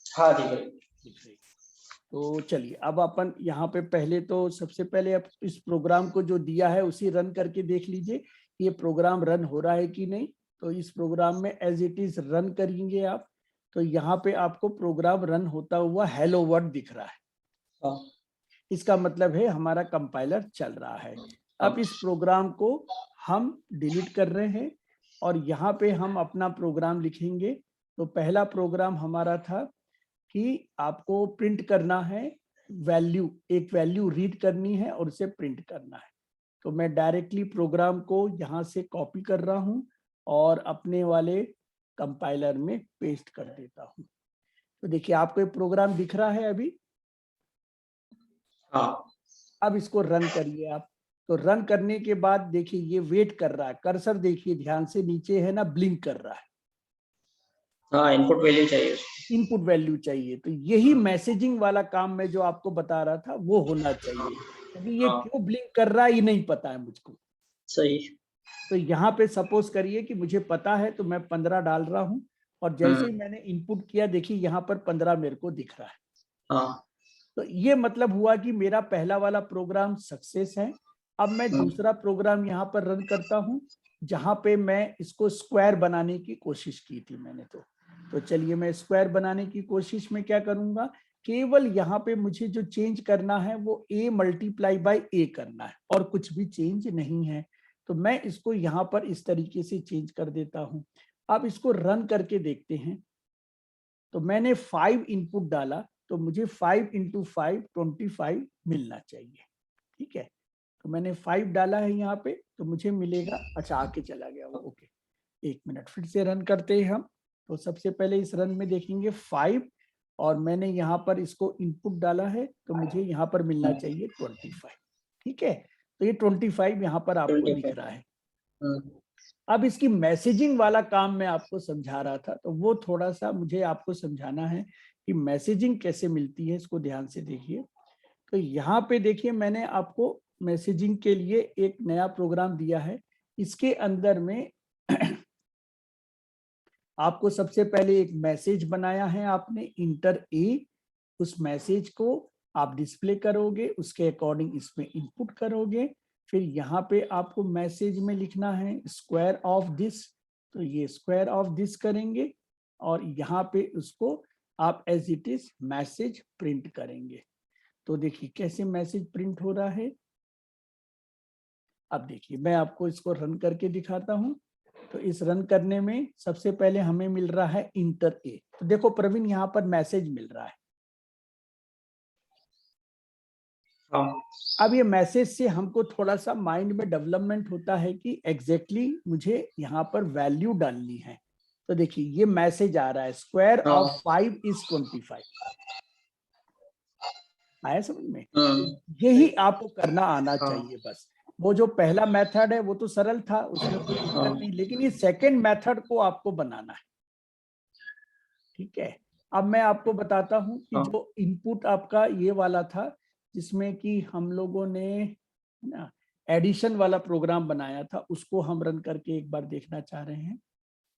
हाँ ठीक है। दिख रही। तो चलिए अब अपन यहाँ पे पहले तो सबसे पहले अब इस प्रोग्राम को जो दिया है उसी रन करके देख लीजिए ये प्रोग्राम रन हो रहा है कि नहीं। तो इस प्रोग्राम में एज इट इज रन करेंगे आप, तो यहाँ पे आपको प्रोग्राम रन होता हुआ हेलो वर्ल्ड दिख रहा है। इसका मतलब है हमारा कंपाइलर चल रहा है। अब इस प्रोग्राम को हम डिलीट कर रहे हैं और यहाँ पे हम अपना प्रोग्राम लिखेंगे। तो पहला प्रोग्राम हमारा था कि आपको प्रिंट करना है वैल्यू, एक वैल्यू रीड करनी है और उसे प्रिंट करना है। तो मैं डायरेक्टली प्रोग्राम को यहाँ से कॉपी कर रहा हूँ और अपने वाले कंपाइलर में पेस्ट कर देता हूँ। तो देखिए आपको ये प्रोग्राम दिख रहा है अभी। हाँ। अब इसको रन करिए आप। तो रन करने के बाद देखिए ये वेट कर रहा है, कर्सर देखिए ध्यान से नीचे है ना, ब्लिंक कर रहा है। हाँ, इनपुट वैल्यू चाहिए। इनपुट वैल्यू चाहिए। तो यही मैसेजिंग वाला काम मैं जो आपको बता रहा था वो होना चाहिए। अभी ये क्यों ब्लिंक कर रहा है ये नहीं पता है मुझको। सही। तो यहाँ पे सपोज करिए कि मुझे पता है तो मैं 15 डाल रहा हूँ और जैसे ही मैंने इनपुट किया देखिए यहाँ पर 15 मेरे को दिख रहा है। हाँ। तो ये मतलब हुआ कि मेरा पहला वाला प्रोग्राम सक्सेस है। अब मैं दूसरा प्रोग्राम यहाँ पर रन करता हूँ जहां पे मैं इसको स्क्वायर बनाने की कोशिश की थी मैंने। तो चलिए मैं स्क्वायर बनाने की कोशिश में क्या करूंगा, केवल यहाँ पे मुझे जो चेंज करना है वो a मल्टीप्लाई बाई ए करना है और कुछ भी चेंज नहीं है। तो मैं इसको यहाँ पर इस तरीके से चेंज कर देता हूँ। अब इसको रन करके देखते हैं। तो मैंने 5 इनपुट डाला तो मुझे 5 इंटू 5 25 मिलना चाहिए, ठीक है। तो मैंने 5 डाला है यहाँ पे तो मुझे मिलेगा, अच्छा आके चला गया वो, ओके। एक मिनट फिर से रन करते हैं हम। तो सबसे पहले इस रन में देखेंगे 5 और मैंने यहाँ पर इसको इनपुट डाला है तो मुझे यहाँ पर मिलना चाहिए 25, ठीक है। तो ये 25 यहाँ पर आपको दिख रहा है। अब इसकी मैसेजिंग वाला काम मैं आपको समझा रहा था तो वो थोड़ा सा मुझे आपको समझाना है कि मैसेजिंग कैसे मिलती है, इसको ध्यान से देखिए। तो यहाँ पे देखिए मैंने आपको मैसेजिंग के लिए एक नया प्रोग्राम दिया है। इसके अंदर में आपको सबसे पहले एक मैसेज बनाया है आपने, इंटर ए। उस मैसेज को आप डिस्प्ले करोगे, उसके अकॉर्डिंग इसमें इनपुट करोगे। फिर यहाँ पे आपको मैसेज में लिखना है स्क्वायर ऑफ दिस, तो ये स्क्वायर ऑफ दिस करेंगे और यहाँ पे उसको आप as it is message print करेंगे। तो देखिए कैसे मैसेज प्रिंट हो रहा है। अब देखिए मैं आपको इसको रन करके दिखाता हूँ। तो इस रन करने में सबसे पहले हमें मिल रहा है इंटर ए। तो देखो प्रवीण, यहाँ पर मैसेज मिल रहा है। अब ये मैसेज से हमको थोड़ा सा माइंड में डेवलपमेंट होता है कि एग्जैक्टली मुझे यहाँ पर वैल्यू डालनी है। तो देखिए ये मैसेज आ रहा है, स्क्वायर ऑफ 5 इज 25। आया समझ में? यही आपको करना आना चाहिए बस। वो जो पहला मेथड है वो तो सरल था, उसमें कोई दिक्कत नहीं, लेकिन ये सेकंड मेथड को आपको बनाना है। ठीक है, अब मैं आपको बताता हूँ कि जो इनपुट आपका ये वाला था, जिसमें कि हम लोगों ने ना एडिशन वाला प्रोग्राम बनाया था, उसको हम रन करके एक बार देखना चाह रहे हैं।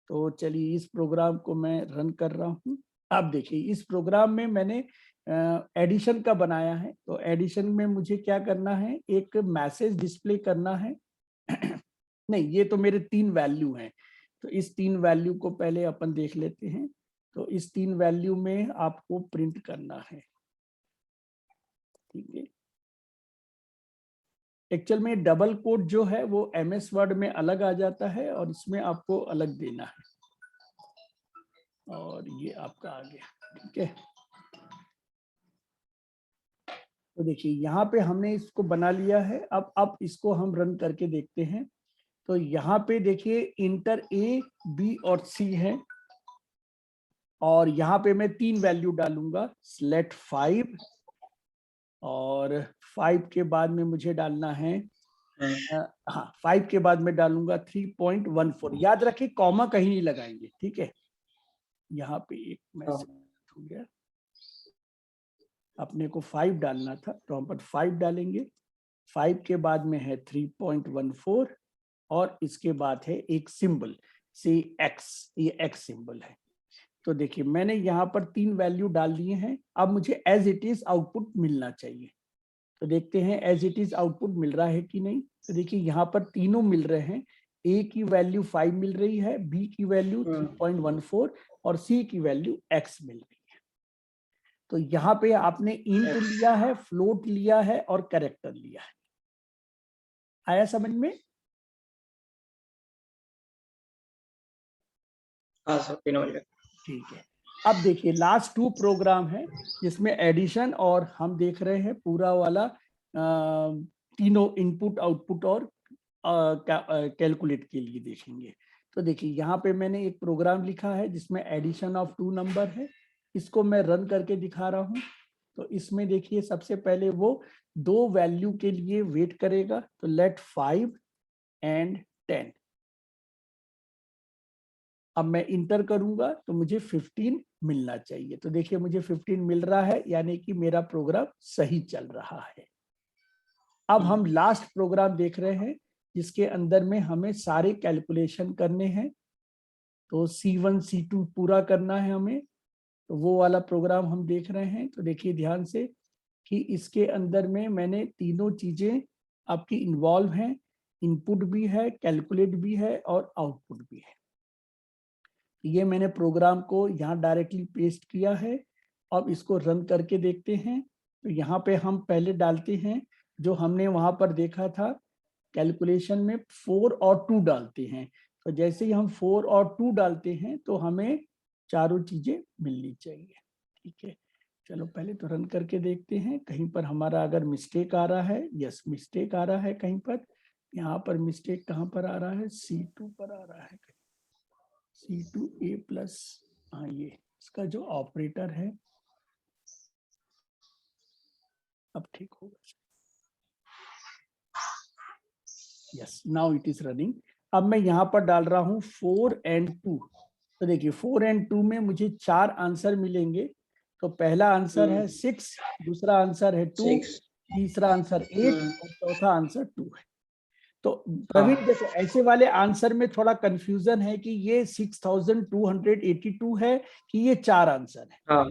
तो चलिए इस प्रोग्राम को मैं रन कर रहा हूँ। अब देखिए इस प्रोग्राम में मैंने एडिशन का बनाया है। तो एडिशन में मुझे क्या करना है, एक मैसेज डिस्प्ले करना है। नहीं, ये तो मेरे 3 वैल्यू हैं, तो इस 3 वैल्यू को पहले अपन देख लेते हैं। तो इस 3 वैल्यू में आपको प्रिंट करना है। ठीक है, एक्चुअल में डबल कोट जो है वो MS वर्ड में अलग आ जाता है और इसमें आपको अलग देना है। और ये आपका आ गया। ठीक है, तो देखिए यहाँ पे हमने इसको बना लिया है। अब इसको हम रन करके देखते हैं। तो यहाँ पे देखिए इंटर A, B और C है, और यहाँ पे मैं 3 वैल्यू डालूंगा, सिलेक्ट 5, और 5 के बाद में मुझे डालना है हाँ 5 के बाद में डालूंगा 3.14। याद रखिए कॉमा कहीं नहीं लगाएंगे। ठीक है, यहाँ पे एक मैसेज हो गया, अपने को 5 डालना था तो हम पर 5 डालेंगे। 5 के बाद में है 3.14 और इसके बाद है एक सिंबल सी एक्स, ये एक्स सिंबल है। तो देखिए मैंने यहाँ पर 3 वैल्यू डाल दिए हैं। अब मुझे एज इट इज आउटपुट मिलना चाहिए। तो देखते हैं एज इट इज आउटपुट मिल रहा है कि नहीं। तो देखिए यहाँ पर तीनों मिल रहे हैं। ए की वैल्यू 5 मिल रही है, बी की वैल्यू 3.14 और सी की वैल्यू एक्स मिल रही है। तो यहाँ पे आपने इंट लिया है, फ्लोट लिया है और कैरेक्टर लिया है। आया समझ में? हाँ सर, तीनों मिल गए। ठीक है, अब देखिए लास्ट 2 प्रोग्राम है जिसमें एडिशन और हम देख रहे हैं पूरा वाला तीनों इनपुट आउटपुट और कैलकुलेट के लिए देखेंगे। तो देखिए यहाँ पे मैंने एक प्रोग्राम लिखा है जिसमें एडिशन ऑफ 2 नंबर है। इसको मैं रन करके दिखा रहा हूँ। तो इसमें देखिए सबसे पहले वो 2 वैल्यू के लिए वेट करेगा। तो लेट 5 एंड 10। अब मैं इंटर करूंगा तो मुझे 15 मिलना चाहिए। तो देखिए मुझे 15 मिल रहा है, यानी कि मेरा प्रोग्राम सही चल रहा है। अब हम लास्ट प्रोग्राम देख रहे हैं जिसके अंदर में हमें सारे कैलकुलेशन करने हैं। तो C1 C2 पूरा करना है हमें। तो वो वाला प्रोग्राम हम देख रहे हैं। तो देखिए ध्यान से कि इसके अंदर में मैंने तीनों चीजें आपकी इन्वॉल्व हैं। इनपुट भी है, कैलकुलेट भी है और आउटपुट भी है। ये मैंने प्रोग्राम को यहाँ डायरेक्टली पेस्ट किया है। अब इसको रन करके देखते हैं। तो यहाँ पे हम पहले डालते हैं जो हमने वहां पर देखा था कैलकुलेशन में 4 और 2 डालते हैं। तो जैसे ही हम 4 और 2 डालते हैं तो हमें चारों चीजें मिलनी चाहिए। ठीक है, चलो पहले तो रन करके देखते हैं कहीं पर हमारा अगर मिस्टेक आ रहा है। यस, मिस्टेक आ रहा है कहीं पर। यहाँ पर मिस्टेक कहाँ पर आ रहा है, C2 पर आ रहा है। C2A प्लस, हाँ ये इसका जो ऑपरेटर है। अब ठीक होगा। Yes, now it is running. अब मैं यहाँ पर डाल रहा हूँ 4 and 2। तो देखिए 4 and 2 में मुझे 4 आंसर मिलेंगे। तो पहला आंसर है 6, दूसरा आंसर है 2, तीसरा आंसर 8 और चौथा आंसर 2 है। तो प्रवीण देखो ऐसे वाले आंसर में थोड़ा कंफ्यूजन है कि ये 6282 है कि ये 4 आंसर है। हाँ,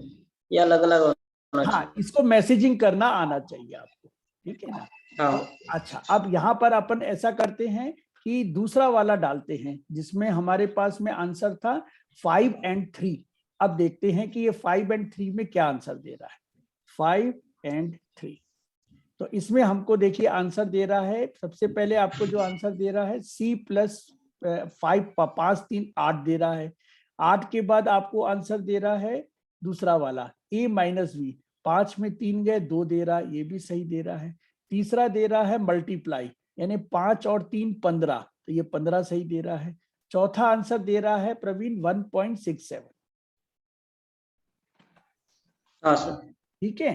ये अलग अलग होना चाहिए। हाँ, इसको मैसेजिंग करना आना चाहिए आपको। ठीक है ना? हाँ। तो अच्छा, अब यहाँ पर अपन ऐसा करते हैं कि दूसरा वाला डालते हैं जिसमें हमारे पास में आंसर था 5 and 3। अब देखते हैं कि ये 5 and 3 में क्या आंसर दे रहा है। 5 and 3, तो इसमें हमको देखिए आंसर दे रहा है। सबसे पहले आपको जो आंसर दे रहा है C प्लस 5 3 8 दे रहा है। 8 के बाद आपको आंसर दे रहा है दूसरा वाला a माइनस बी, 5 में 3 गए 2 दे रहा है, ये भी सही दे रहा है। तीसरा दे रहा है मल्टीप्लाई, यानी 5 और 3 15, तो ये 15 सही दे रहा है। चौथा आंसर दे रहा है प्रवीण 1.67। हाँ सर। ठीक है,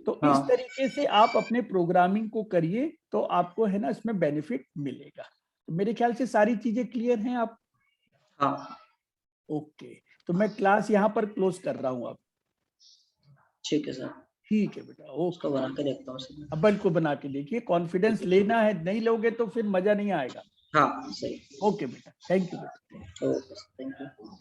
तो इस हाँ। तरीके से आप अपने प्रोग्रामिंग को करिए तो आपको है ना इसमें बेनिफिट मिलेगा। तो मेरे ख्याल से सारी चीजें क्लियर हैं आप? हाँ ओके, तो मैं क्लास यहाँ पर क्लोज कर रहा हूँ अब। ठीक है सर, ठीक है बेटा, उसको ओके। बना के देखता हूँ सर। अब को बना के देखिए, कॉन्फिडेंस लेना है, नहीं लोगे तो फिर मजा नहीं आएगा। हाँ सही। ओके बेटा, थैंक यू बेटा। Okay, thank you.